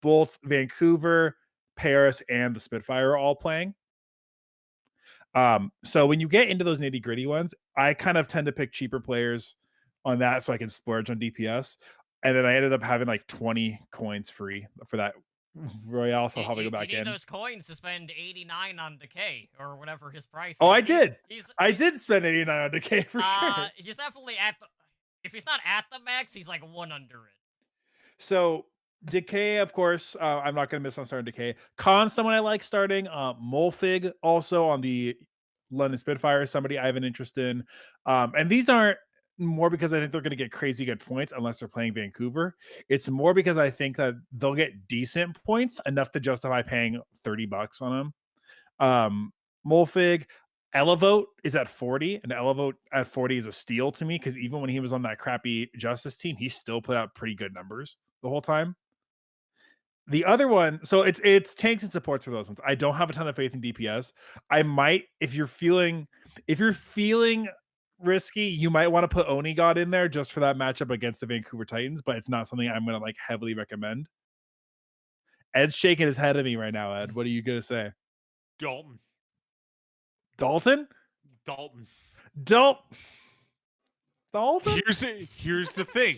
Both Vancouver, Paris, and the Spitfire are all playing. So when you get into those nitty gritty ones, I kind of tend to pick cheaper players on that so I can splurge on DPS. And then I ended up having like 20 coins free for that Royale, so I'll probably go You back need in. those coins to spend 89 on Decay or whatever his price Oh, is. I did. He's I did spend 89 on Decay for sure. He's definitely at the. If he's not at the max, he's like one under it. So Decay, of course, I'm not going to miss on starting Decay. Khan, someone I like starting. Molfig, also on the London Spitfire, somebody I have an interest in. And these aren't more because I think they're going to get crazy good points unless they're playing Vancouver. It's more because I think that they'll get decent points enough to justify paying $30 on them. Molfig, Elevote is at 40, and Elevote at 40 is a steal to me because even when he was on that crappy Justice team, he still put out pretty good numbers the whole time. The other one, so it's tanks and supports for those ones. I don't have a ton of faith in DPS. I might, if you're feeling risky, you might want to put Oni God in there just for that matchup against the Vancouver Titans, but it's not something I'm gonna like heavily recommend. Ed's shaking his head at me right now, Ed. What are you gonna say? Dalton. Dalton? Dalton. Dalton? Here's the thing.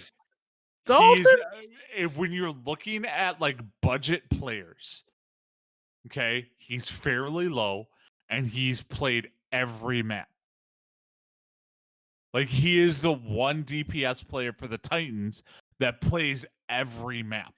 Dalton? When you're looking at like budget players, okay, he's fairly low and he's played every map. Like, he is the one DPS player for the Titans that plays every map.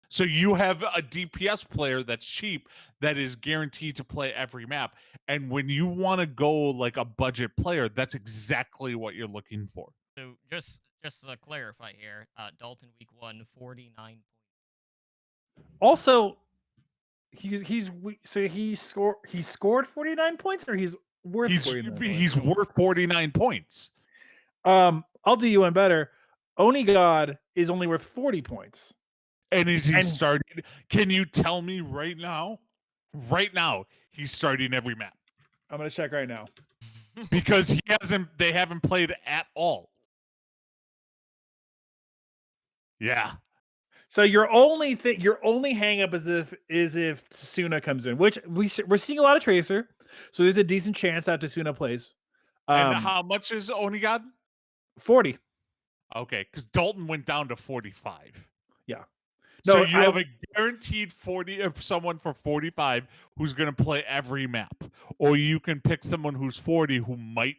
So you have a DPS player that's cheap that is guaranteed to play every map. And when you want to go like a budget player, that's exactly what you're looking for. So just to clarify here, Dalton week 1, 49 Also, he scored 49 points, or he's worth 49 points? He's worth 49 points. I'll do you one better. Oni God is only worth 40 points. And is he starting? Can you tell me right now? Right now, he's starting every map. I'm gonna check right now. Because they haven't played at all. Yeah. So your only hang up is if Tsuna comes in, which we're seeing a lot of Tracer. So there's a decent chance that Tsuna plays. And how much is Onigod? 40. Okay, because Dalton went down to 45. Yeah. So you have a guaranteed 40 of someone for 45 who's going to play every map, or you can pick someone who's 40 who might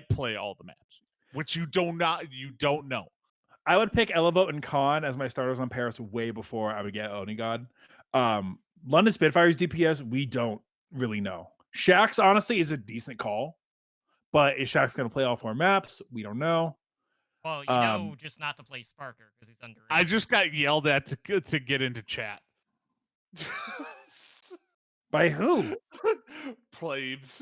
play all the maps, which you don't know. I would pick Elevote and Khan as my starters on Paris way before I would get Onigod. London Spitfire's DPS, we don't really know. Shaxx honestly is a decent call, but is Shaxx going to play all 4 maps? We don't know. Well, you know, just not to play Sparker because he's underrated. I just got yelled at to get into chat. By who? Plebes.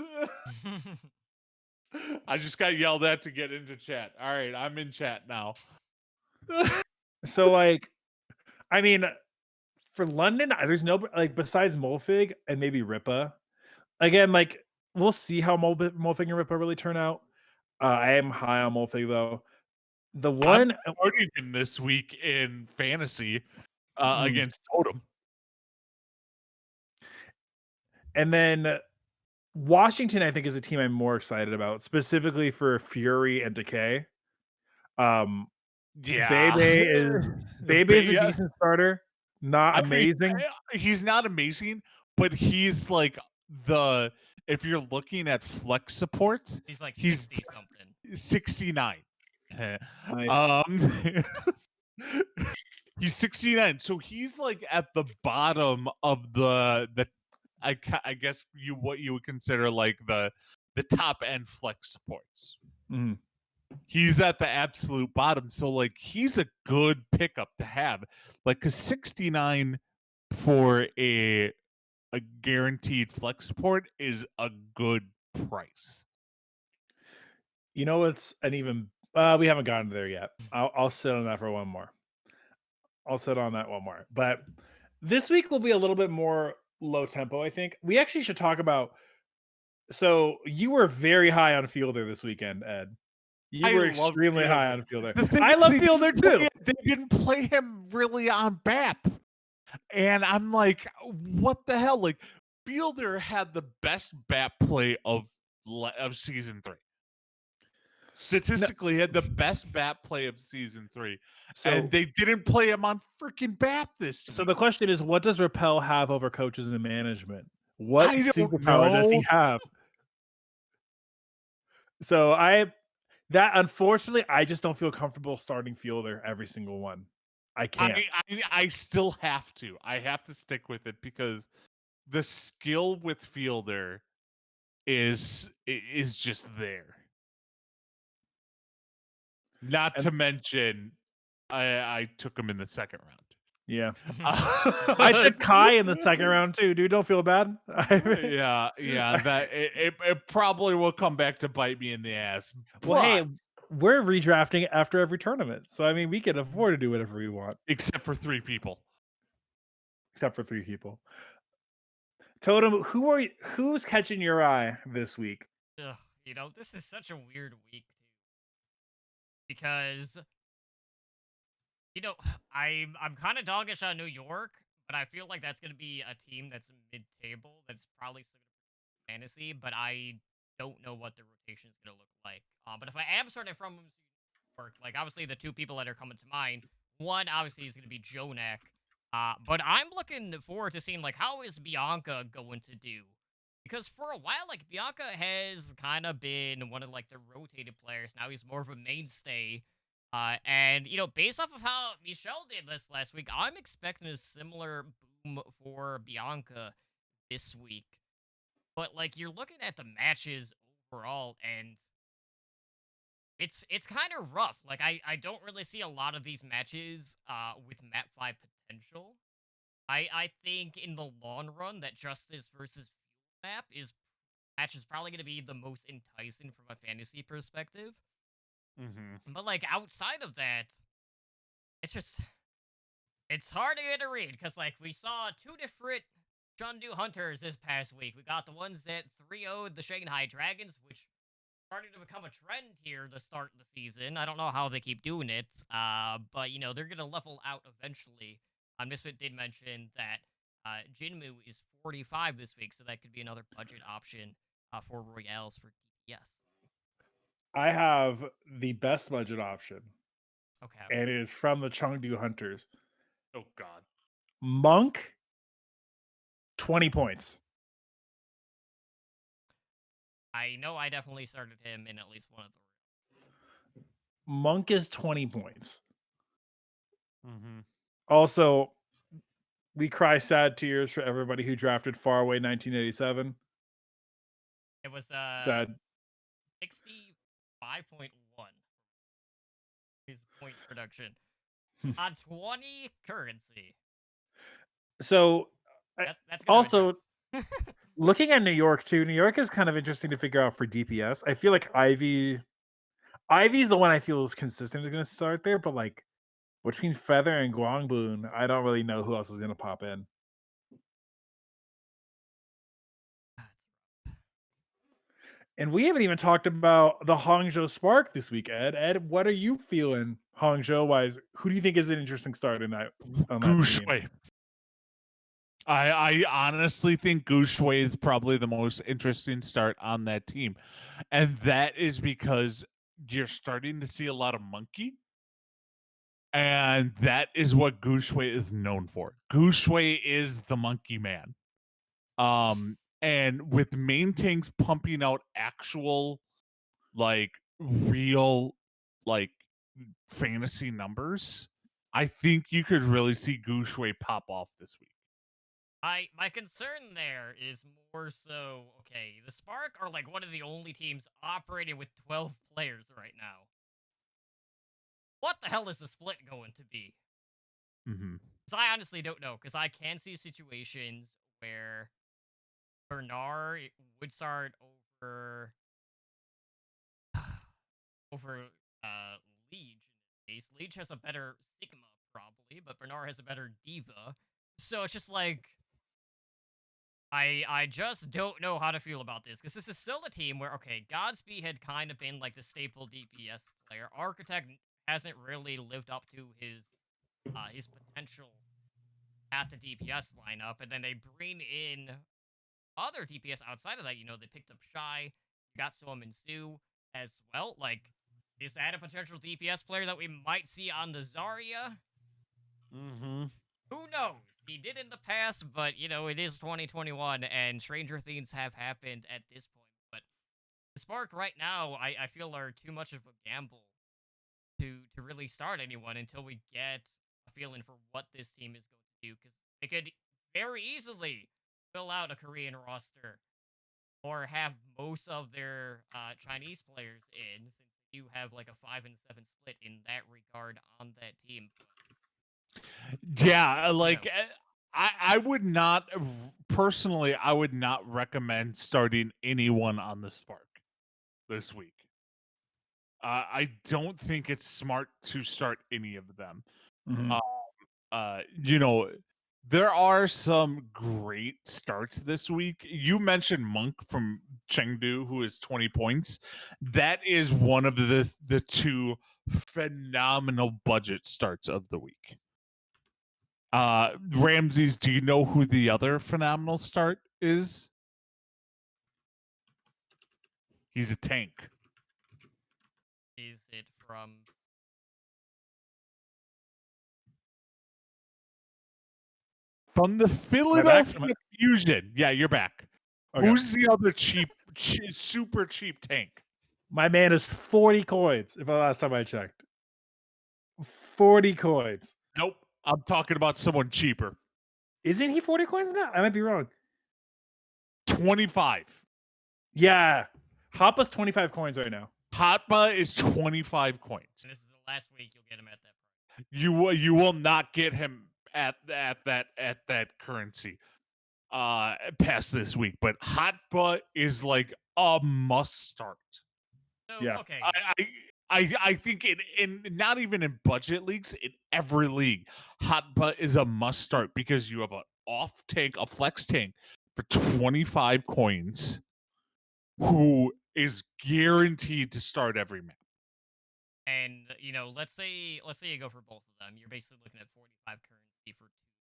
I just got yelled at to get into chat. All right, I'm in chat now. So, like, I mean, for London, there's no, like, besides Molfig and maybe Ripa. Again, like, we'll see how Molfig and Ripa really turn out. I am high on Molfig, though. The one I'm starting him this week in fantasy against Totem. And then Washington, I think, is a team I'm more excited about, specifically for Fury and Decay. Yeah, Bebe is a decent starter. Not amazing. He's not amazing, but he's like if you're looking at flex support, he's like 60 something. 69. Nice. He's 69, so he's like at the bottom of the I guess what you would consider like the top end flex supports. Mm-hmm. He's at the absolute bottom, so like he's a good pickup to have, like, because 69 for a guaranteed flex support is a good price. You know what's an even we haven't gotten there yet. I'll sit on that for one more. I'll sit on that one more. But this week will be a little bit more low tempo, I think. We actually should talk about. So you were very high on Fielder this weekend, Ed. You were extremely high on Fielder. I love Fielder too. They didn't play him really on BAP. And I'm like, what the hell? Like, Fielder had the best BAP play of season 3. Statistically, had the best BAP play of season 3. And they didn't play him on freaking BAP this week. So the question is, what does Repel have over coaches and management? What superpower does he have? So unfortunately, I just don't feel comfortable starting Fielder every single one. I can't. I still have to. I have to stick with it because the skill with Fielder is just there. Not to mention, I took him in the second round. Yeah. I took Kai in the second round too, dude. Don't feel bad. yeah. That it probably will come back to bite me in the ass. Well, hey, we're redrafting after every tournament, so I mean, we can afford to do whatever we want, except for 3 people. Totem, who's catching your eye this week? Ugh, you know, this is such a weird week too, because you know, I'm kind of doggish on New York, but I feel like that's going to be a team that's mid-table. That's probably still going to fantasy, but I don't know what the rotation is going to look like. But if I am starting from New York, like obviously the 2 people that are coming to mind, one obviously is going to be Jonak. But I'm looking forward to seeing like how is Bianca going to do Because for a while, like, Bianca has kind of been one of, like, the rotated players. Now he's more of a mainstay. And, based off of how Michelle did this last week, I'm expecting a similar boom for Bianca this week. But, like, you're looking at the matches overall, and it's kind of rough. Like, I don't really see a lot of these matches with Map 5 potential. I think in the long run that Justice versus Fuel match is probably going to be the most enticing from a fantasy perspective. Mm-hmm. But like outside of that, it's hard to get a read because like we saw two different Chengdu Hunters this past week. We got the ones that 3-0'd the Shanghai Dragons, which started to become a trend here to start the season. I don't know how they keep doing it, but they're gonna level out eventually. Misfit did mention that Jinmu is 45 this week, so that could be another budget option for Royales for DPS. I have the best budget option, Okay. and it is from the Chengdu Hunters. Oh God. Monk, 20 points. I know I definitely started him in at least one of the. Monk is 20 points. Mm-hmm. Also, we cry sad tears for everybody who drafted Faraway 1987. It was Sad. 65.1 his point production on 20 currency. So That's also looking at New York too. New York is kind of interesting to figure out for DPS. I feel like Ivy's the one I feel is consistent is going to start there, but like between Feather and Guangbun, I don't really know who else is going to pop in. And we haven't even talked about the Hangzhou Spark this week, Ed. Ed, what are you feeling Hangzhou wise? Who do you think is an interesting start in that? Gu Shui. I honestly think Gu Shui is probably the most interesting start on that team. And that is because you're starting to see a lot of monkey. And that is what Gu Shui is known for. Gu Shui is the monkey man. And with main tanks pumping out actual, like, real, like, fantasy numbers, I think you could really see Gu Shui pop off this week. My concern there is more so, okay, the Spark are like one of the only teams operating with 12 players right now. What the hell is the split going to be? Mm-hmm. Because I honestly don't know, because I can see situations where Bernard would start over Liege in this case. Liege has a better Sigma probably, but Bernard has a better Diva. So it's just like I just don't know how to feel about this, because this is still a team where, okay, Godspeed had kind of been like the staple DPS player. Architect hasn't really lived up to his potential at the DPS lineup, and then they bring in other DPS outside of that. They picked up Shy, got Suomin Su as well. Like, is that a potential DPS player that we might see on the Zarya? Mm-hmm. Who knows? He did in the past, but, it is 2021, and stranger things have happened at this point. But the Spark right now, I feel are too much of a gamble to really start anyone until we get a feeling for what this team is going to do, because they could very easily fill out a Korean roster or have most of their Chinese players in, since you have like a 5 and 7 split in that regard on that team. Yeah, like I would not personally. I would not recommend starting anyone on the Spark this week. I don't think it's smart to start any of them. Mm-hmm. There are some great starts this week. You mentioned Monk from Chengdu, who is 20 points. That is one of the two phenomenal budget starts of the week. Ramses, do you know who the other phenomenal start is? He's a tank. Is it from the Philadelphia Fusion? Yeah, you're back. Okay. Who's the other super cheap tank? My man is 40 coins. If the last time I checked, 40 coins. Nope. I'm talking about someone cheaper. Isn't he 40 coins now? I might be wrong. 25. Yeah, Hoppa's 25 coins right now. Hotba is 25 coins. And this is the last week you'll get him at that price. You will not get him at that currency past this week. But Hotba is like a must start. So, Yeah. okay. I think in not even in budget leagues, in every league, Hotba is a must start because you have an off tank, a flex tank for 25 coins, who is guaranteed to start every map. And let's say you go for both of them. You're basically looking at 45 currency for 2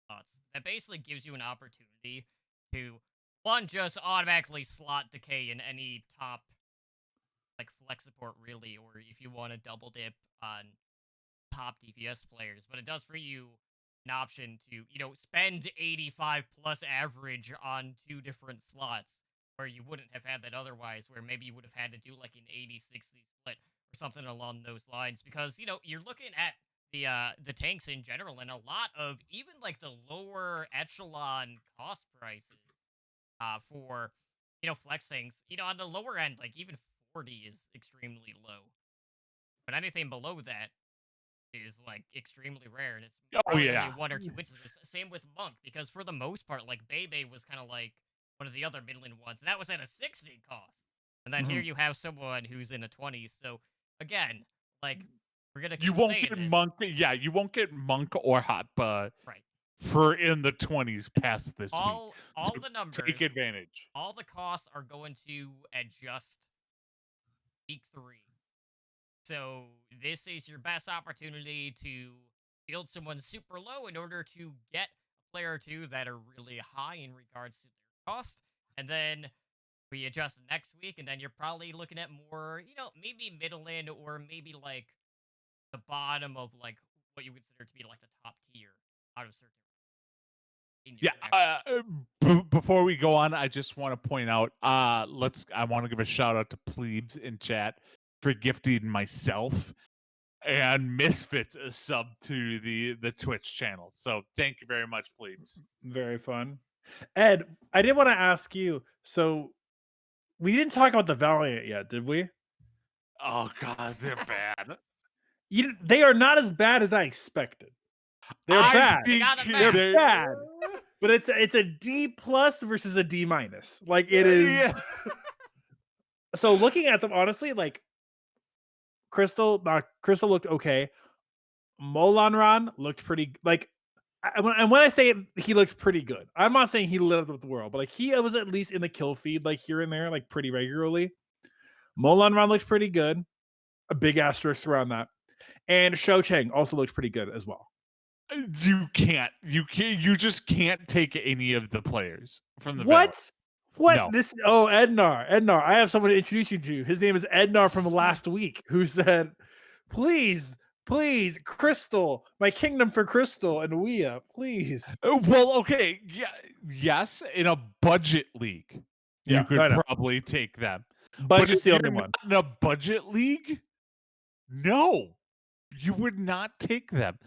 slots. That basically gives you an opportunity to one, just automatically slot Decay in any top like flex support really, or if you want to double dip on top DPS players. But it does for you an option to spend 85 plus average on 2 different slots where you wouldn't have had that otherwise, where maybe you would have had to do like an 80-60 split or something along those lines, because you're looking at the tanks in general, and a lot of even like the lower echelon cost prices for flex things, on the lower end, like even 40 is extremely low, but anything below that is like extremely rare, and it's probably gonna be 1 or 2 instances. Same with Monk, because for the most part, like Bebe was kind of like one of the other Midland ones, and that was at a 60 cost. And then here you have someone who's in a 20. So again, like we're gonna keep You won't saying get this. Monk. Yeah, you won't get Monk or Hotba Right. for in the 20s past this week. All So the numbers, take advantage. all the costs are going to adjust week 3. So this is your best opportunity to build someone super low in order to get a player or 2 that are really high in regards to their cost. And then we adjust next week, and then you're probably looking at more, maybe middle end, or maybe like the bottom of like what you consider to be like the top tier out of certain. Before we go on, I just want to point out, I want to give a shout out to Plebes in chat for gifting myself and Misfits a sub to the Twitch channel. So thank you very much, Plebes. Very fun. Ed, I did want to ask you, so we didn't talk about the Valiant yet, did we? Oh God, they're bad. They are not as bad as I expected. They're bad. They're bad. But it's a D plus versus a D minus. Like it is. Yeah. So looking at them, honestly, like Crystal looked okay. Molanran looked pretty like, and when I say it, he looked pretty good. I'm not saying he lit up the world, but like he was at least in the kill feed, like here and there, like pretty regularly. Molanran looked pretty good. A big asterisk around that. And Shou Cheng also looked pretty good as well. You just can't take any of the players from the What? What? No. Ednar. I have someone to introduce you to. His name is Ednar from last week, who said, please, Crystal, my kingdom for Crystal and Wea, please. Well, okay, yeah, yes, in a budget league, you could probably take them. Budget's the only one. In a budget league, no, you would not take them.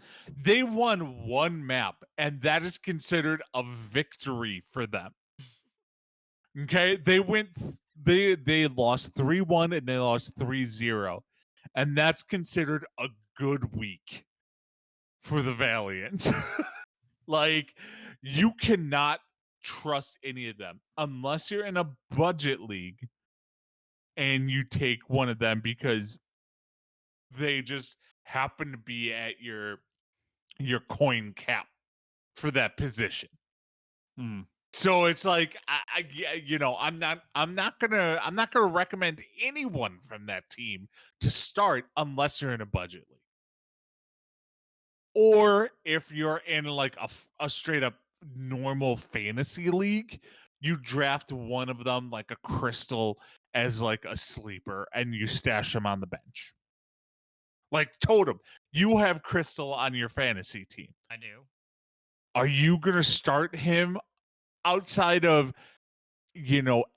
They won 1 map, and that is considered a victory for them. Okay, they lost 3-1 and they lost 3-0, and that's considered a good week for the Valiant. Like, you cannot trust any of them unless you're in a budget league and you take one of them because they just happen to be at your coin cap for that position. So it's like I'm not gonna recommend anyone from that team to start unless you're in a budget league, or if you're in like a straight up normal fantasy league, you draft one of them like a Crystal as like a sleeper and you stash him on the bench. Like Totem, you have Crystal on your fantasy team. I do. Are you gonna start him outside of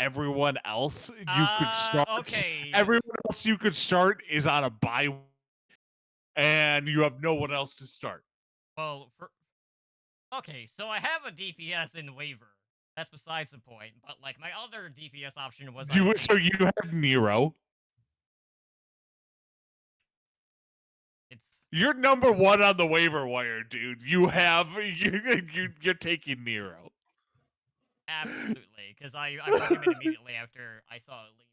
everyone else you could start. Okay. Everyone else you could start is on a bye, and you have no one else to start. Well, okay, so I have a DPS in waiver. That's besides the point. But like my other DPS option was So you have Nero. it's You're number one on the waiver wire, dude. You're taking Nero. absolutely because I put him in immediately after I saw it lean.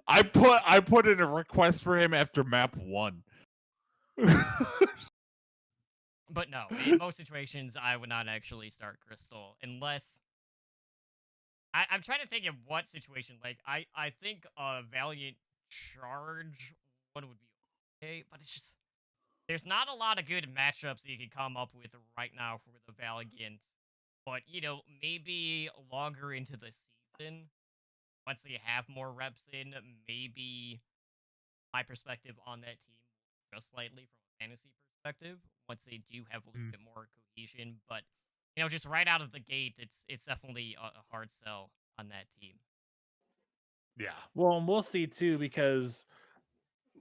I put in a request for him after map 1. But no, in most situations I would not actually start Crystal unless I'm trying to think of what situation. Like I think a Valiant Charge one would be okay, but it's just there's not a lot of good matchups that you can come up with right now for the Valiant. But maybe longer into the season, once they have more reps in, maybe my perspective on that team just slightly from a fantasy perspective. Once they do have a little bit more cohesion, but just right out of the gate, it's definitely a hard sell on that team. Yeah. Well, and we'll see too because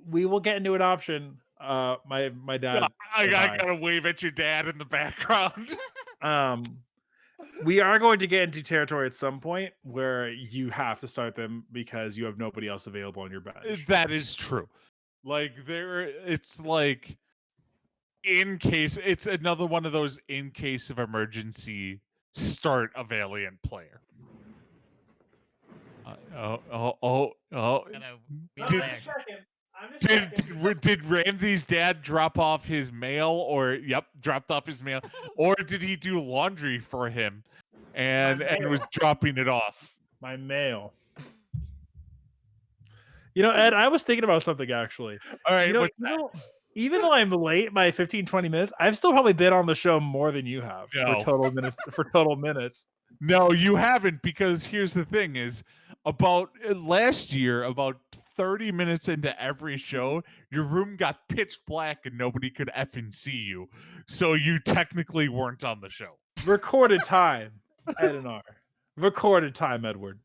we will get into an option. My dad. I said hi. gotta wave at your dad in the background. We are going to get into territory at some point where you have to start them because you have nobody else available on your bench. That is true. Like it's like it's another one of those in case of emergency start a Valiant player. Gotta wheel Did- back. Did Ramsey's dad drop off his mail dropped off his mail, or did he do laundry for him and was dropping it off? My mail. Ed, I was thinking about something actually. All right, Even though I'm late by 15, 20 minutes, I've still probably been on the show more than you have No. for total minutes. No, you haven't, because here's the thing is about last year, about 30 minutes into every show, your room got pitch black and nobody could effing see you. So you technically weren't on the show. Recorded time, Ed and R. Recorded time, Edward.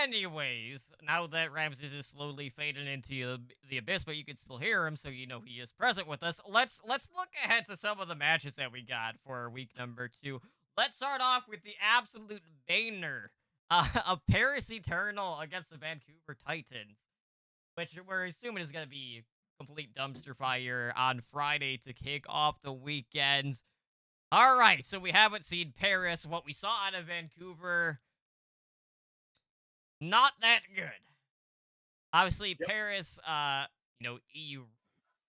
Anyways, now that Ramses is slowly fading into the abyss, but you can still hear him, so he is present with us. Let's look ahead to some of the matches that we got for week number 2. Let's start off with the absolute banger of Paris Eternal against the Vancouver Titans, which we're assuming is going to be complete dumpster fire on Friday to kick off the weekend. All right, so we haven't seen Paris. What we saw out of Vancouver, not that good. Obviously, Yep. Paris, EU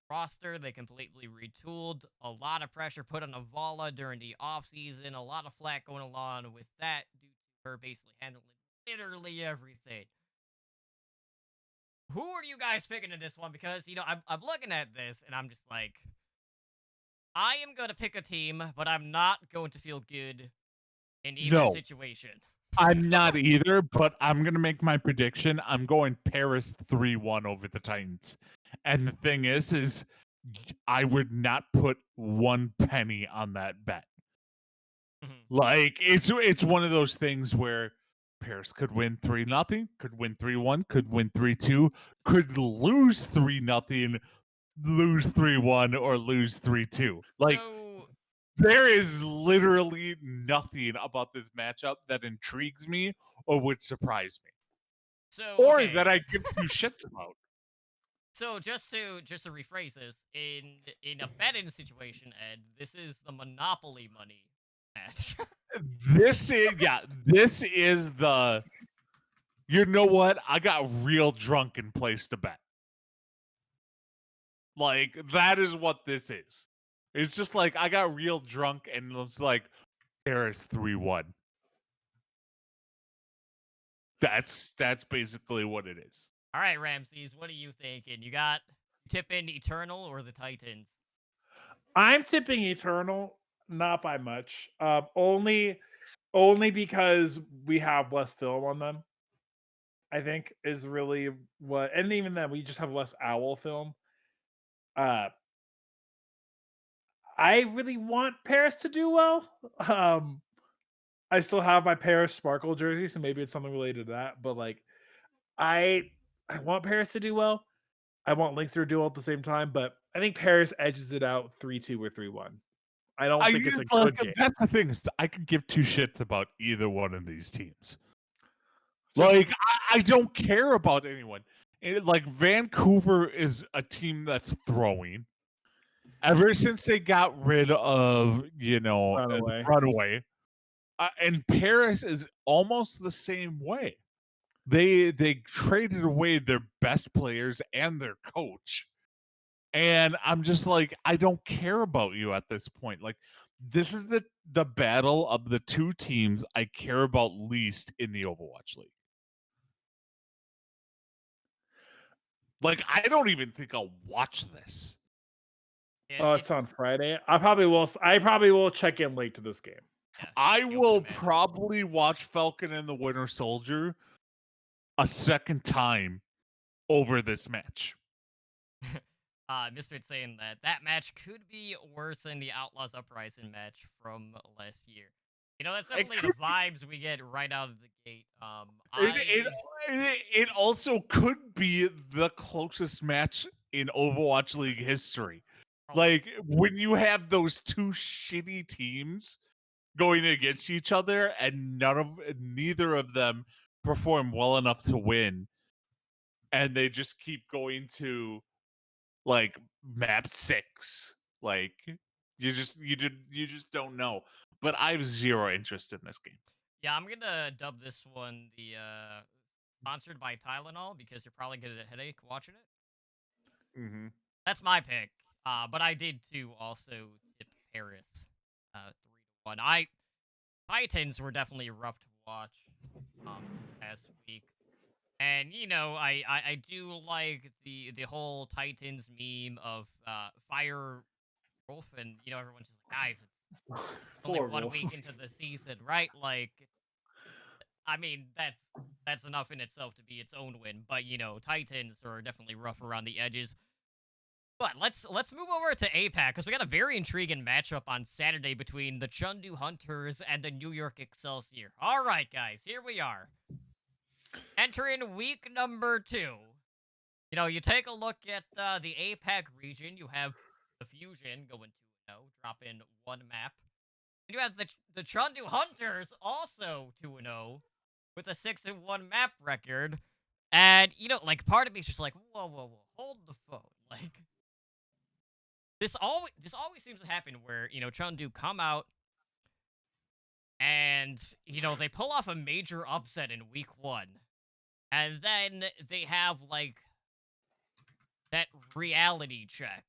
roster, they completely retooled. A lot of pressure put on Avala during the offseason. A lot of flack going along with that due to her basically handling literally everything. Who are you guys picking in this one? Because, I'm looking at this and I'm just like, I am going to pick a team, but I'm not going to feel good in either situation. I'm not either, but I'm going to make my prediction. I'm going Paris 3-1 over the Titans. And the thing is I would not put one penny on that bet. Like, it's one of those things where Paris could win 3-0, could win 3-1, could win 3-2, could lose 3-0, lose 3-1, or lose 3-2. Like, there is literally nothing about this matchup that intrigues me or would surprise me. Or that I give two shits about. So just to rephrase this, in a betting situation, Ed, this is the Monopoly money match. This is the, you know what? I got real drunk and placed a bet. Like, that is what this is. It's just like I got real drunk and it's like Paris 3-1. That's basically what it is. All right, Ramses, what are you thinking? You got tipping Eternal or the Titans? I'm tipping Eternal, not by much. Only because we have less film on them. I think is really what, and even then we just have less owl film. I really want Paris to do well. I still have my Paris Sparkle jersey, so maybe it's something related to that. But like, I I want Paris to do well. I want Lynx to do well at the same time, but I think Paris edges it out 3-2 or 3-1. I don't I think it's a like good game. that's the thing is I could give two shits about either one of these teams. Just- Like I don't care about anyone. Like Vancouver is a team that's throwing. Ever since they got rid of Runaway. Runaway, and Paris is almost the same way. They traded away their best players and their coach. And I'm just like, I don't care about you at this point. Like, this is the battle of the two teams I care about least in the Overwatch League. Like, I don't even think I'll watch this. Oh, it's on Friday. I probably will check in late to this game. I will probably watch Falcon and the Winter Soldier a second time over this match. Misfit saying that match could be worse than the Outlaws Uprising match from last year. You know, that's definitely the vibes we get right out of the gate. It also could be the closest match in Overwatch League history. Like when you have those two shitty teams going against each other and neither of them perform well enough to win, and they just keep going to like map 6. Like you just don't know. But I have zero interest in this game. Yeah, I'm gonna dub this one the sponsored by Tylenol because you're probably gonna get a headache watching it. Mm-hmm. That's my pick. But I did too also tip Paris 3-1. Titans were definitely rough to watch last week. And you know, I do like the whole Titans meme of Fire Wolf, and you know everyone's just like, guys, it's only 1 week into the season, right? Like, I mean, that's enough in itself to be its own win. But you know, Titans are definitely rough around the edges. But let's move over to APAC because we got a very intriguing matchup on Saturday between the Chengdu Hunters and the New York Excelsior. All right, guys, here we are. Entering week number 2. You know, you take a look at the APAC region. You have the Fusion going 2-0, dropping 1 map. And you have the Chengdu Hunters also 2-0 with a 6-1 map record. And, you know, like, part of me is just like, whoa, hold the phone. Like, this always seems to happen where, you know, Chengdu come out and, you know, they pull off a major upset in week 1. And then they have, like, that reality check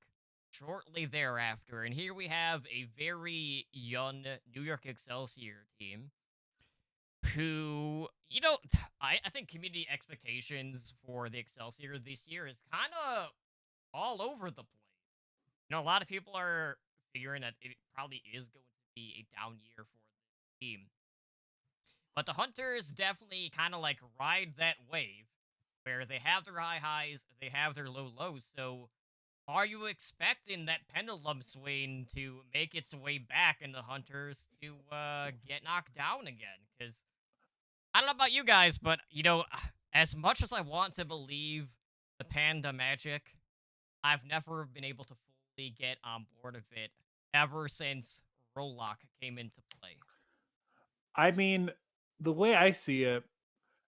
shortly thereafter. And here we have a very young New York Excelsior team who, you know, I think community expectations for the Excelsior this year is kind of all over the place. You know, a lot of people are figuring that it probably is going to be a down year for the team. But the Hunters definitely kind of like ride that wave where they have their high highs, they have their low lows. So are you expecting that pendulum swing to make its way back and the Hunters to get knocked down again? Because I don't know about you guys, but, you know, as much as I want to believe the Panda magic, I've never been able to fully get on board of it ever since Rollock came into play. I mean, the way I see it,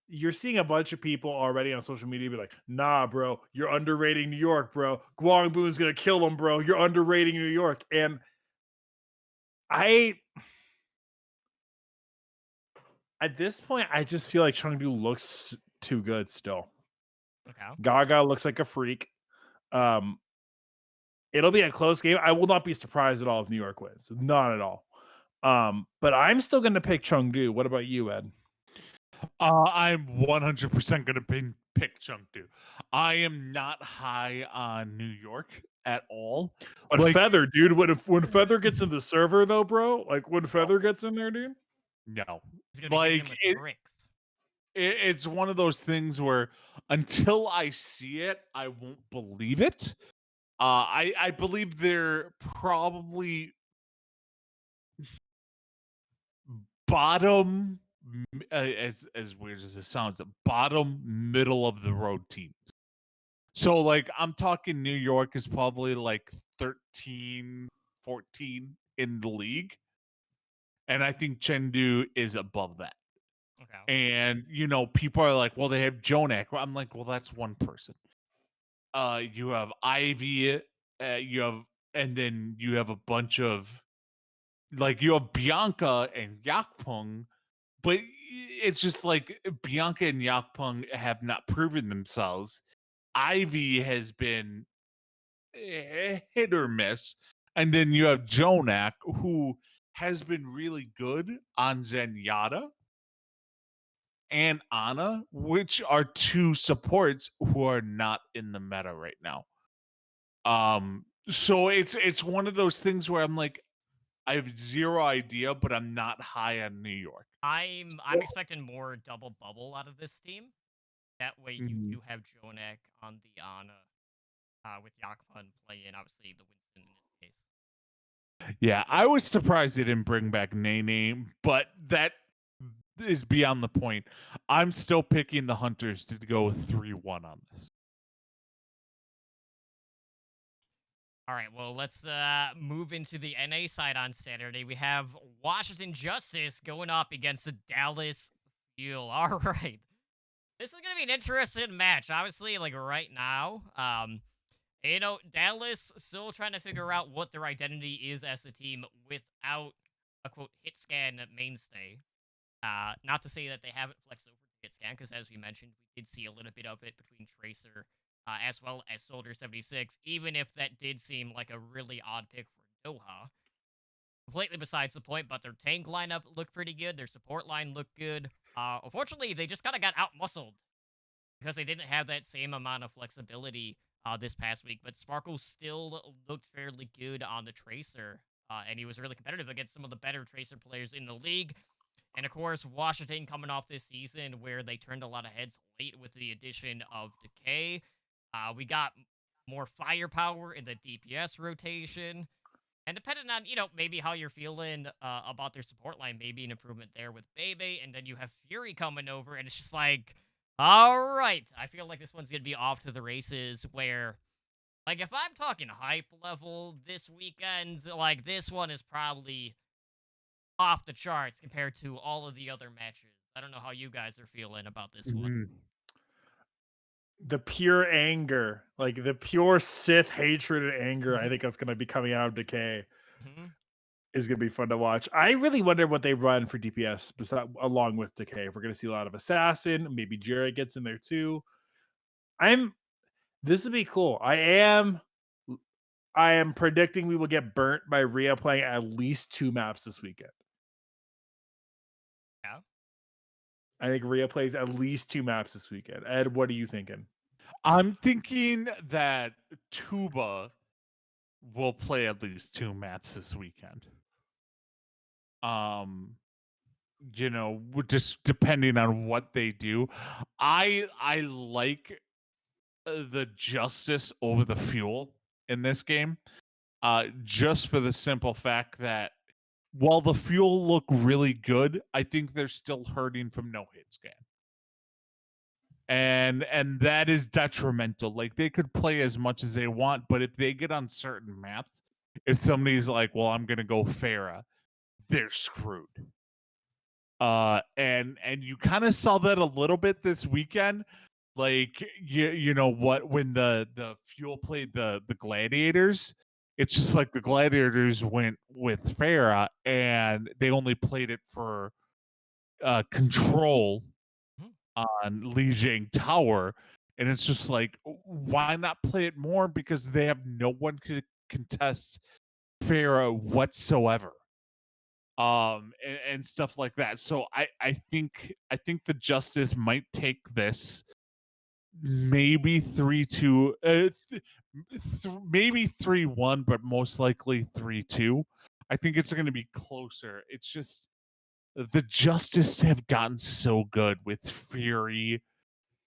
you're seeing a bunch of people already on social media be like, nah, bro, you're underrating New York, bro. Guangboon's gonna kill him, bro. You're underrating New York. And at this point, I just feel like Chengdu looks too good still. Okay. Gaga looks like a freak. It'll be a close game. I will not be surprised at all if New York wins. Not at all. But I'm still going to pick Chengdu. What about you, Ed? I'm 100% going to pick Chengdu. I am not high on New York at all. But like, Feather, dude, when Feather gets in the server, though, bro, like when Feather gets in there, dude. No, like it's one of those things where until I see it, I won't believe it. I believe they're probably bottom, as weird as it sounds, bottom middle of the road teams. So like I'm talking New York is probably like 13, 14 in the league. And I think Chengdu is above that. Okay. And people are like, well, they have Jonak. Well, I'm like, well, that's one person. You have Ivy, you have, and then you have a bunch of you have Bianca and Yakpung, but it's just like Bianca and Yakpung have not proven themselves. Ivy has been hit or miss, and then you have Jonak, who has been really good on Zenyatta and Ana, which are two supports who are not in the meta right now. So it's one of those things where I'm like, I have zero idea, but I'm not high on New York. I'm So- expecting more double bubble out of this team. That way you Mhm. do have Jonak on the Ana with Yakupun playing obviously the Winston in this case. Yeah, I was surprised they didn't bring back Nene, but that is beyond the point. I'm still picking the Hunters to go 3-1 on this. All right, well, let's move into the NA side on Saturday. We have Washington Justice going up against the Dallas Fuel. All right. This is going to be an interesting match. Obviously, like right now, Dallas still trying to figure out what their identity is as a team without a quote hit scan mainstay. Not to say that they haven't flexed over to hit scan, because as we mentioned, we did see a little bit of it between Tracer as well as Soldier 76, even if that did seem like a really odd pick for Doha. Completely besides the point, but their tank lineup looked pretty good. Their support line looked good. Unfortunately, they just kind of got out-muscled because they didn't have that same amount of flexibility this past week. But Sparkle still looked fairly good on the Tracer, and he was really competitive against some of the better Tracer players in the league. And of course, Washington coming off this season where they turned a lot of heads late with the addition of Decay. We got more firepower in the DPS rotation. And depending on, maybe how you're feeling about their support line, maybe an improvement there with Bebe. And then you have Fury coming over, and it's just like, all right. I feel like this one's going to be off to the races where, like, if I'm talking hype level this weekend, like, this one is probably off the charts compared to all of the other matches. I don't know how you guys are feeling about this one. Mhm. The pure anger, like the pure Sith hatred and anger, I think that's going to be coming out of Decay. Hmm. Is going to be fun to watch. I really wonder what they run for DPS along with Decay. If we're going to see a lot of Assassin, maybe Jared gets in there too. This would be cool. I am predicting we will get burnt by Rhea playing at least 2 maps this weekend. Yeah. I think Rhea plays at least 2 maps this weekend. Ed, what are you thinking? I'm thinking that Tuba will play at least 2 maps this weekend. Just depending on what they do. I like the Justice over the Fuel in this game. Just for the simple fact that while the Fuel look really good, I think they're still hurting from no hit scan. And that is detrimental. Like they could play as much as they want, but if they get on certain maps, if somebody's like, well, I'm gonna go Farah, they're screwed. And you kind of saw that a little bit this weekend. Like you know what, when the Fuel played the Gladiators, it's just like the Gladiators went with Farah and they only played it for control on Lijiang Tower, and it's just like, why not play it more? Because they have no one to contest Farah whatsoever, and stuff like that. So I think the Justice might take this maybe 3-2, maybe 3-1, but most likely 3-2. I think it's going to be closer. It's just the Justice have gotten so good with Fury,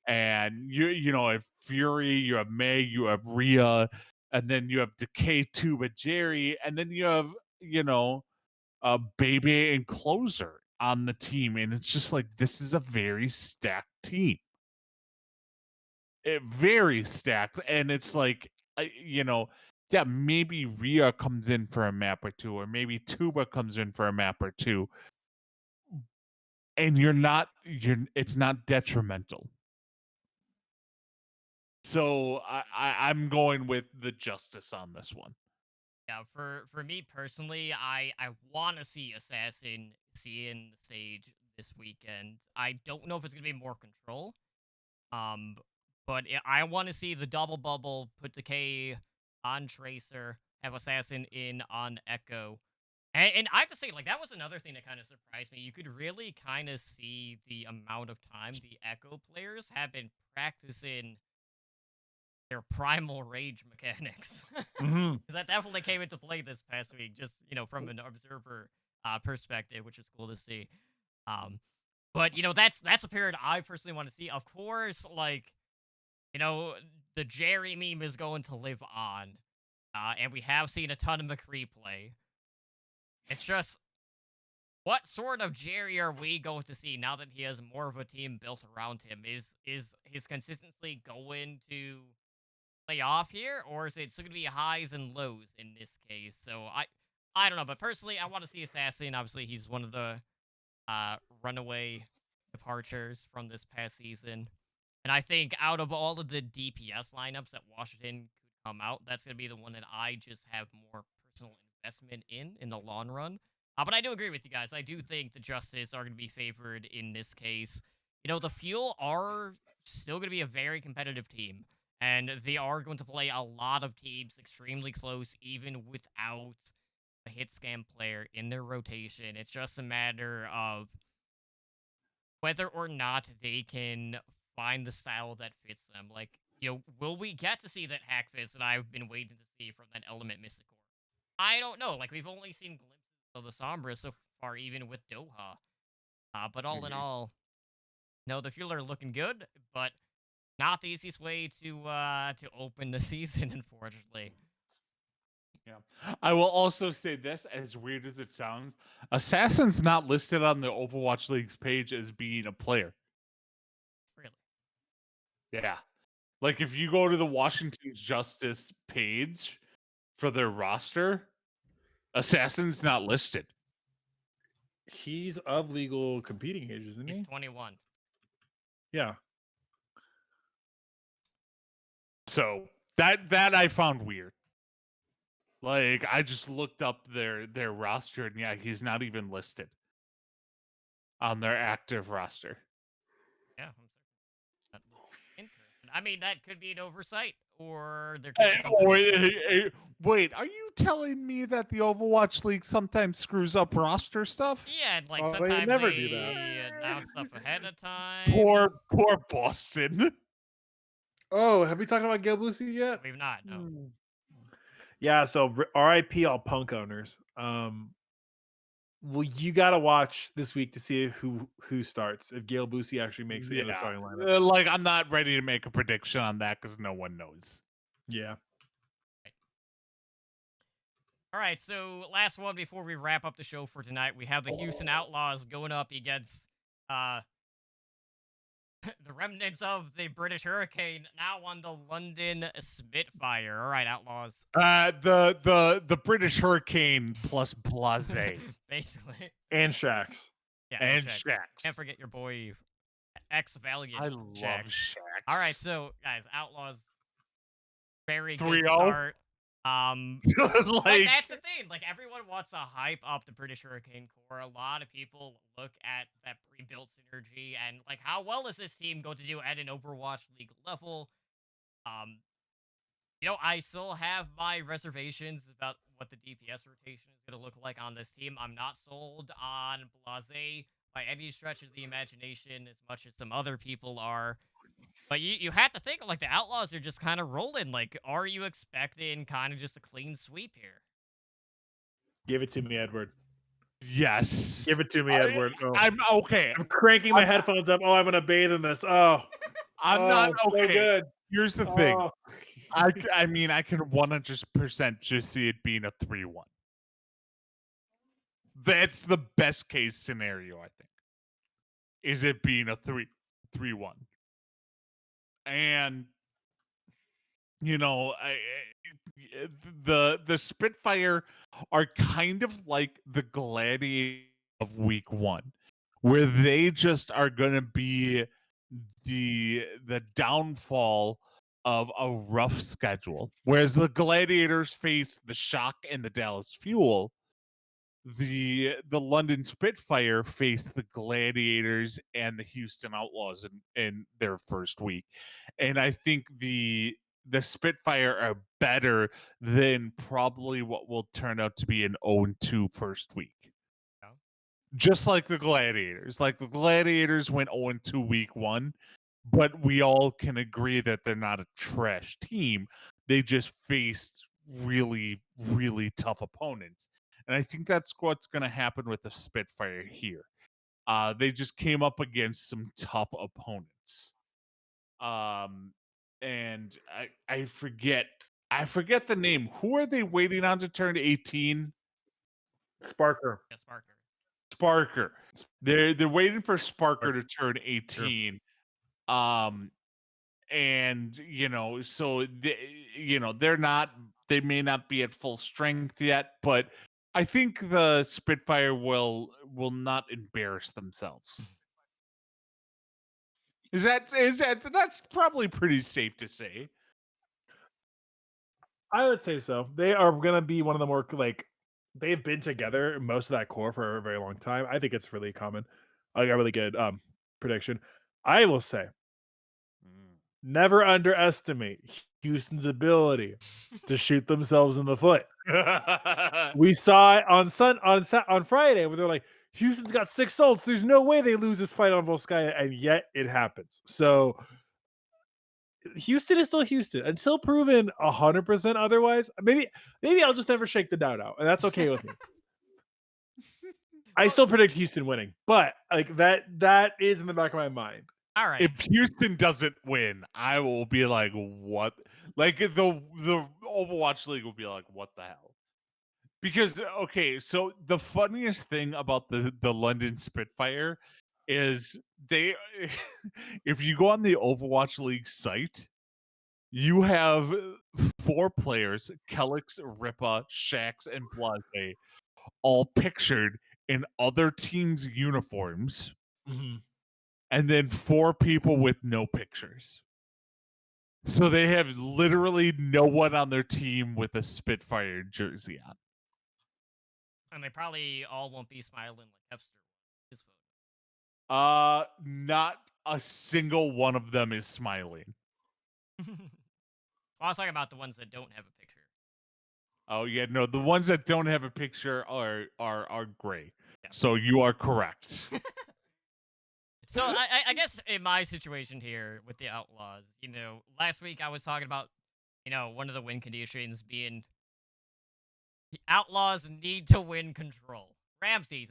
and you know, if Fury, you have Meg, you have Rhea, and then you have Decay 2 with Jerry, and then you have Baby and Closer. on the team, and it's just like this is a very stacked team. Very stacked, and it's like yeah, maybe Rhea comes in for a map or two, or maybe Tuba comes in for a map or two, and it's not detrimental. So I'm going with the Justice on this one. Yeah, for me personally, I want to see Assassin seeing the stage this weekend. I don't know if it's gonna be more control, um, but I want to see the double bubble, put the K on Tracer, have Assassin in on Echo. And I have to say, like, that was another thing that kind of surprised me. You could really kind of see the amount of time the Echo players have been practicing their primal rage mechanics. Mm-hmm. Because that definitely came into play this past week, just, from an observer perspective, which is cool to see. But, that's a period I personally want to see. Of course, like, the Jerry meme is going to live on. And we have seen a ton of McCree play. It's just, what sort of Jerry are we going to see now that he has more of a team built around him? Is his consistency going to play off here, or is it still going to be highs and lows in this case? So I don't know, but personally, I want to see Assassin. Obviously, he's one of the runaway departures from this past season. And I think out of all of the DPS lineups that Washington could come out, that's going to be the one that I just have more personal investment in the long run. But I do agree with you guys. I do think the Justice are going to be favored in this case. The Fuel are still going to be a very competitive team, and they are going to play a lot of teams extremely close, even without a hit scan player in their rotation. It's just a matter of whether or not they can find the style that fits them. Like, will we get to see that hack fist that I've been waiting to see from that Element Mystic Core? I don't know. Like, we've only seen glimpses of the Sombra so far, even with Doha. But all in all, no, the Fuel are looking good, but not the easiest way to open the season, unfortunately. Yeah. I will also say this, as weird as it sounds, Assassin's not listed on the Overwatch League's page as being a player. Really? Yeah. Like, if you go to the Washington Justice page for their roster, Assassin's not listed. He's of legal competing age, isn't he? He's 21. Yeah. So that I found weird. Like, I just looked up their roster, and yeah, he's not even listed on their active roster. Yeah, I'm interesting. I mean, that could be an oversight, or there could be something. Wait, are you telling me that the Overwatch League sometimes screws up roster stuff? Yeah, like Oh, they sometimes never they do that. announce stuff ahead of time. Poor Boston. Oh, have we talked about Gale Boosie yet? We've not. No. Yeah, so RIP all punk owners. Well, you gotta watch this week to see who starts. If Gale Boosie actually makes it in the starting lineup. Like, I'm not ready to make a prediction on that because no one knows. Yeah. All right, so last one before we wrap up the show for tonight. We have the Houston Outlaws going up against the remnants of the British Hurricane, now on the London Spitfire. All right, Outlaws. The British Hurricane plus Blase. Basically. And Shax. Yeah, and Shax. Can't forget your boy X Valiant. I love Shax. All right, so guys, Outlaws, very good 3-0? start. Like, that's the thing. Like, everyone wants to hype up the British Hurricane Core. A lot of people look at that pre-built synergy and like, how well is this team going to do at an Overwatch League level? I still have my reservations about what the DPS rotation is going to look like on this team. I'm not sold on Blase by any stretch of the imagination as much as some other people are. But you have to think, like, the Outlaws are just kind of rolling. Like, are you expecting kind of just a clean sweep here? Give it to me, Edward. Yes. Give it to me, Edward. Oh. I'm okay. I'm cranking my headphones up. Oh, I'm gonna bathe in this. Oh, I'm not okay. So good. Here's the thing. I mean, I can 100% just see it being a 3-1. That's the best case scenario, I think. Is it being a 3-1? And the Spitfire are kind of like the Gladiator of week 1, where they just are going to be the downfall of a rough schedule, whereas the Gladiators face the Shock and the Dallas Fuel. The London Spitfire faced the Gladiators and the Houston Outlaws in their first week, and I think the Spitfire are better than probably what will turn out to be an 0-2 first week. Yeah. Just like the Gladiators. Like the Gladiators went 0-2 week 1, but we all can agree that they're not a trash team. They just faced really, really tough opponents. And I think that's what's going to happen with the Spitfire here. They just came up against some tough opponents. And I forget the name. Who are they waiting on to turn 18? Sparker. Yeah, Sparker. Sparker. They're waiting for Sparker to turn 18. And so they may not be at full strength yet, but I think the Spitfire will not embarrass themselves. That's probably pretty safe to say. I would say so. They are going to be one of the more they've been together most of that core for a very long time. I think it's really common. I got a really good prediction. I will say, never underestimate Houston's ability to shoot themselves in the foot. We saw it on Friday where they're like, Houston's got 6 salts. There's no way they lose this fight on Volskaya, and yet it happens. So Houston is still Houston until proven 100% otherwise. Maybe I'll just never shake the doubt out, and that's okay with me. I still predict Houston winning, but like that is in the back of my mind. All right. If Houston doesn't win, I will be like, what? Like the Overwatch League will be like, what the hell? Because okay, so the funniest thing about the London Spitfire is they if you go on the Overwatch League site, you have 4 players, Kelix, Ripa, Shax, and Blase, all pictured in other teams' uniforms. Mm-hmm. And then 4 people with no pictures. So they have literally no one on their team with a Spitfire jersey on. And they probably all won't be smiling like Hepster. His photo. Not a single one of them is smiling. Well, I was talking about the ones that don't have a picture. Oh yeah, no, the ones that don't have a picture are gray. Yeah. So you are correct. So I guess in my situation here with the Outlaws, last week I was talking about, one of the win conditions being the Outlaws need to win control. Ramses,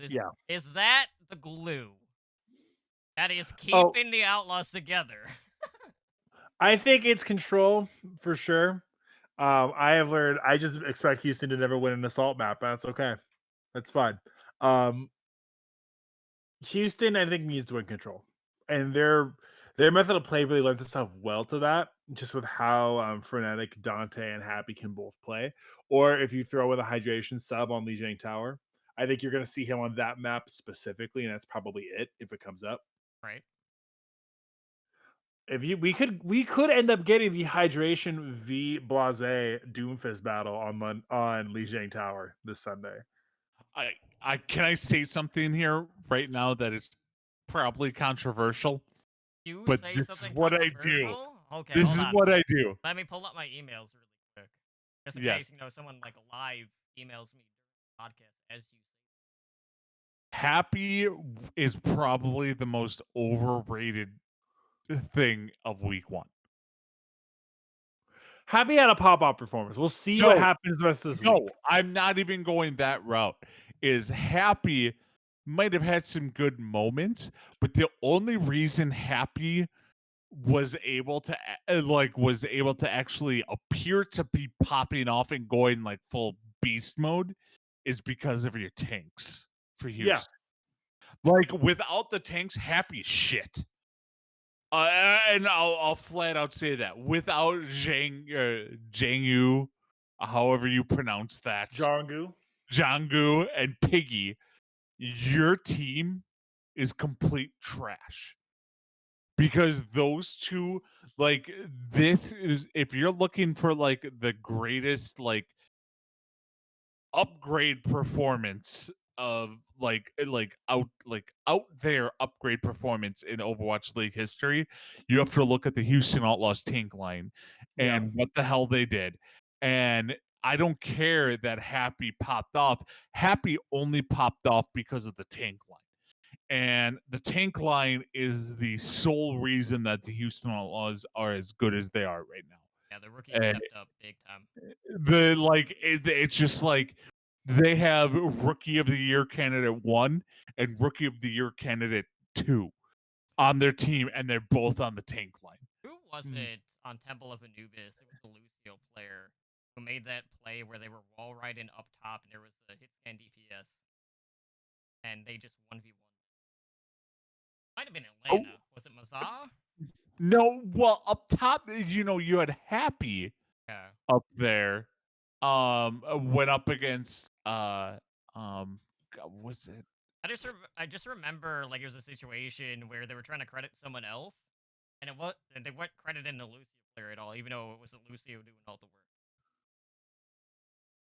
is that the glue that is keeping the Outlaws together? I think it's control for sure. I have learned. I just expect Houston to never win an assault map. That's okay. That's fine. Houston, I think, needs to win control, and their method of play really lends itself well to that. Just with how frenetic Dante and Happy can both play, or if you throw in a hydration sub on Lijiang Tower, I think you're going to see him on that map specifically, and that's probably it if it comes up. Right. We could end up getting the hydration v Blase Doomfist battle on Lijiang Tower this Sunday. I can I say something here right now that is probably controversial? But this is what I do. Okay, this is what I do. Let me pull up my emails really quick, just in case someone like live emails me during the podcast as you. Happy is probably the most overrated thing of week 1. Happy had a pop-up performance. We'll see what happens the rest of this week. No, I'm not even going that route. Is Happy might have had some good moments, but the only reason Happy was able to actually appear to be popping off and going like full beast mode is because of your tanks. for Houston. Yeah. Like without the tanks, Happy shit. And I'll flat out say that without Zhang Yu, however you pronounce that, Jongu. Jangu and Piggy, your team is complete trash. Because those two, like, this is, if you're looking for like the greatest like upgrade performance of out there upgrade performance in Overwatch League history, you have to look at the Houston Outlaws tank line Yeah. and what the hell they did. And I don't care that Happy popped off. Happy only popped off because of the tank line. And the tank line is the sole reason that the Houston Outlaws are as good as they are right now. Yeah, the rookie And stepped up big time. it's just like they have Rookie of the Year candidate 1 and Rookie of the Year candidate 2 on their team, and they're both on the tank line. Who was it on Temple of Anubis? It was the Lucio player who made that play where they were wall riding up top and there was a hit scan DPS. And they just 1v1. Might have been Atlanta. Was it Mazah? No, well, up top, you had Happy Yeah. up there. Went up against God, was it? I just remember like it was a situation where they were trying to credit someone else, and they weren't crediting the Lucio player at all, even though it was a Lucio doing all the work.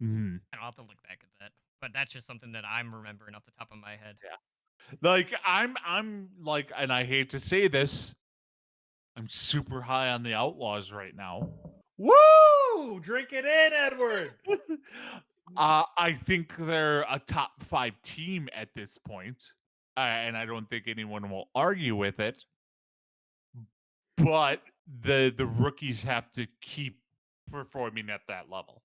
Mm-hmm. And I'll have to look back at that, but that's just something that I'm remembering off the top of my head. Yeah, like I'm like, and I hate to say this, I'm super high on the Outlaws right now. Woo! Drink it in, Edward. I think they're a top 5 team at this point, and I don't think anyone will argue with it. But the rookies have to keep performing at that level.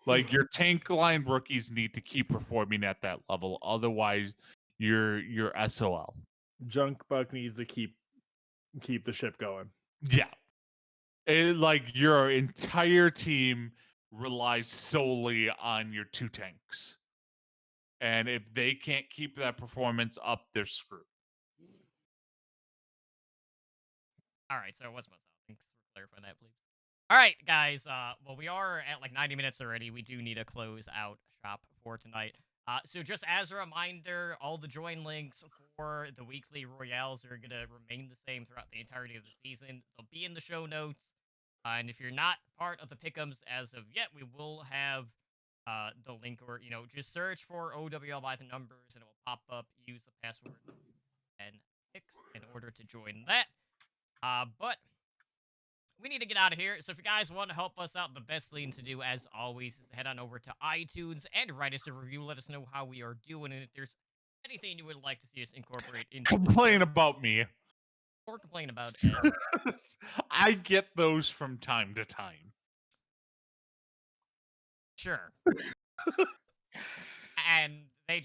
Like your tank line rookies need to keep performing at that level, otherwise you're SOL. Junk Buck needs to keep the ship going. Yeah. Like your entire team relies solely on your 2 tanks. And if they can't keep that performance up, they're screwed. All right, so it was myself. Thanks for clarifying that, please. All right, guys. Well, we are at like 90 minutes already. We do need to close out shop for tonight. So just as a reminder, all the join links for the weekly royales are going to remain the same throughout the entirety of the season. They'll be in the show notes. And if you're not part of the pick'ems as of yet, we will have the link, or just search for OWL by the numbers and it will pop up. Use the password and picks in order to join that. But we need to get out of here. So if you guys want to help us out, the best thing to do, as always, is to head on over to iTunes and write us a review. Let us know how we are doing, and if there's anything you would like to see us incorporate into Complain about me. or complain about Ed. I get those from time to time. Sure. And they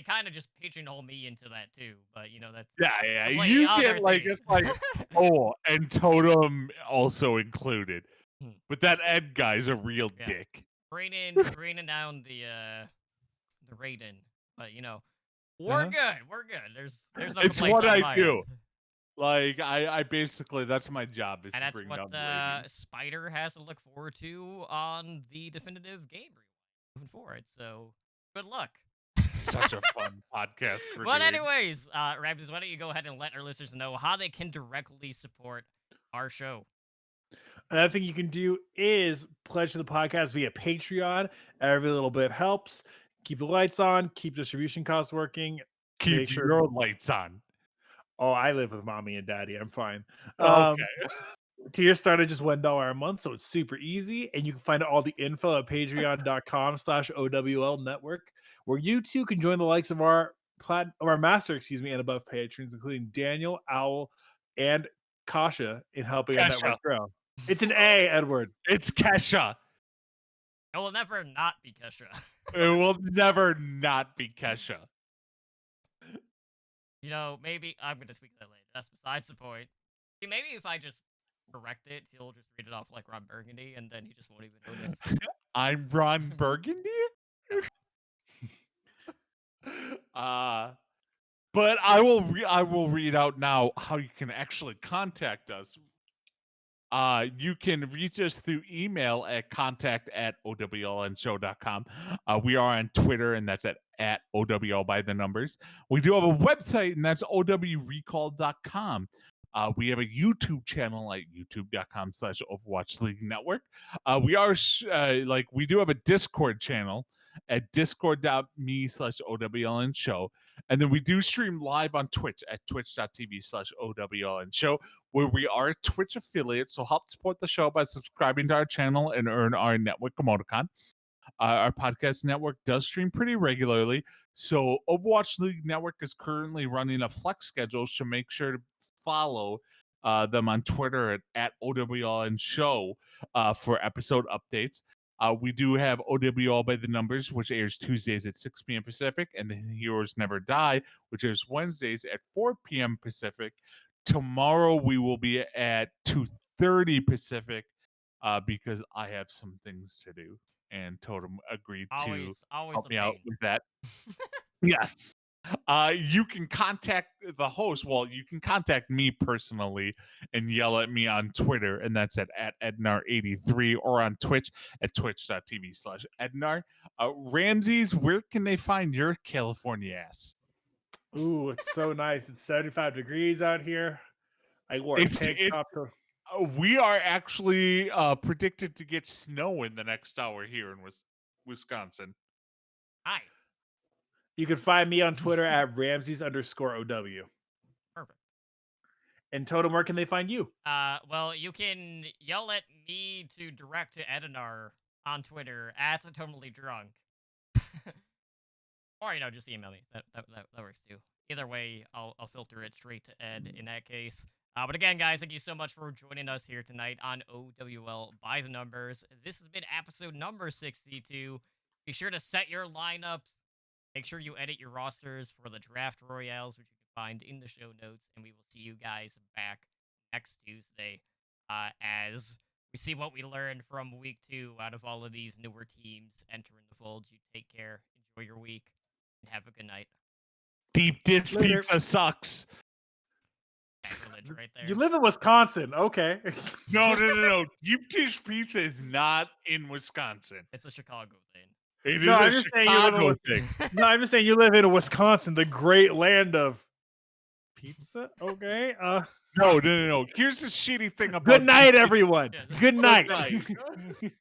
kind of just pigeonhole me into that too, but that's Yeah. completely You other get like thing. it's like and Totem also included. Hmm. But that Ed guy's a real Yeah. dick. bringing down the Raiden, but we're good. We're good. There's no It's complaints what on I my do. end. Like I basically, that's my job, is And to that's bring what down the ratings. Spider has to look forward to on the definitive game moving forward. So good luck. Such a fun podcast for But doing. anyways, Raptors, why don't you go ahead and let our listeners know how they can directly support our show? Another thing you can do is pledge to the podcast via Patreon. Every little bit helps. Keep the lights on, keep distribution costs working. Keep make sure- your lights on. Oh, I live with mommy and daddy. I'm fine. Okay. Tier start at just $1 a month, so it's super easy. And you can find all the info at patreon.com/OWL network, where you too can join the likes of our master, and above patrons, including Daniel, Owl, and Kasha, in helping our Kesha. network grow. It's an A, Edward. It's Kesha. It will never not be Kesha. It will never not be Kesha. Maybe I'm going to tweak that later. That's besides the point. See, maybe if I just correct it, he'll just read it off like Ron Burgundy, and then he just won't even notice. I'm Ron Burgundy? But I will read out now how you can actually contact us. You can reach us through email at contact@owlnshow.com. We are on Twitter, and that's at OWL by the numbers. We do have a website, and that's owrecall.com. We have a YouTube channel at youtube.com/Overwatch League Network. We do have a Discord channel at discord.me/OWLN show. And then we do stream live on Twitch at twitch.tv/OWLN show, where we are a Twitch affiliate. So help support the show by subscribing to our channel and earn our network emoticon. Our podcast network does stream pretty regularly. So Overwatch League Network is currently running a flex schedule, so make sure to follow them on Twitter at OWLN show for episode updates. We do have OWL by the numbers, which airs Tuesdays at 6 p.m. Pacific, and then Heroes Never Die, which airs Wednesdays at 4 p.m. Pacific. Tomorrow we will be at 2:30 Pacific because I have some things to do, and Totem agreed to Always help a me out pain. with that. Yes. You can contact the host. Well, you can contact me personally and yell at me on Twitter, and that's at Ednar83, or on Twitch at twitch.tv/Ednar. Ramses, where can they find your California ass? Ooh, it's so nice. It's 75 degrees out here. I wore a tank top. We are actually predicted to get snow in the next hour here in Wisconsin. Nice. You can find me on Twitter at Ramses_OW. Perfect. And Totem, where can they find you? Well, you can yell at me to direct to Edinar on Twitter at Totally Drunk. Or, just email me. That works too. Either way, I'll filter it straight to Ed in that case. But again, guys, thank you so much for joining us here tonight on OWL by the numbers. This has been episode number 62. Be sure to set your lineups. Make sure you edit your rosters for the draft royales, which you can find in the show notes. And we will see you guys back next Tuesday as we see what we learned from week 2 out of all of these newer teams entering the fold. You take care, enjoy your week, and have a good night. Deep dish pizza sucks. Sacrilege right there. You live in Wisconsin. Okay. No. Deep dish pizza is not in Wisconsin. It's a Chicago thing. It No, I'm is a just saying you live in Chicago thing. No, I'm just saying you live in Wisconsin, the great land of pizza. Okay. No. Here's the shitty thing about Good night, pizza. everyone. Yeah. Good night. Good night.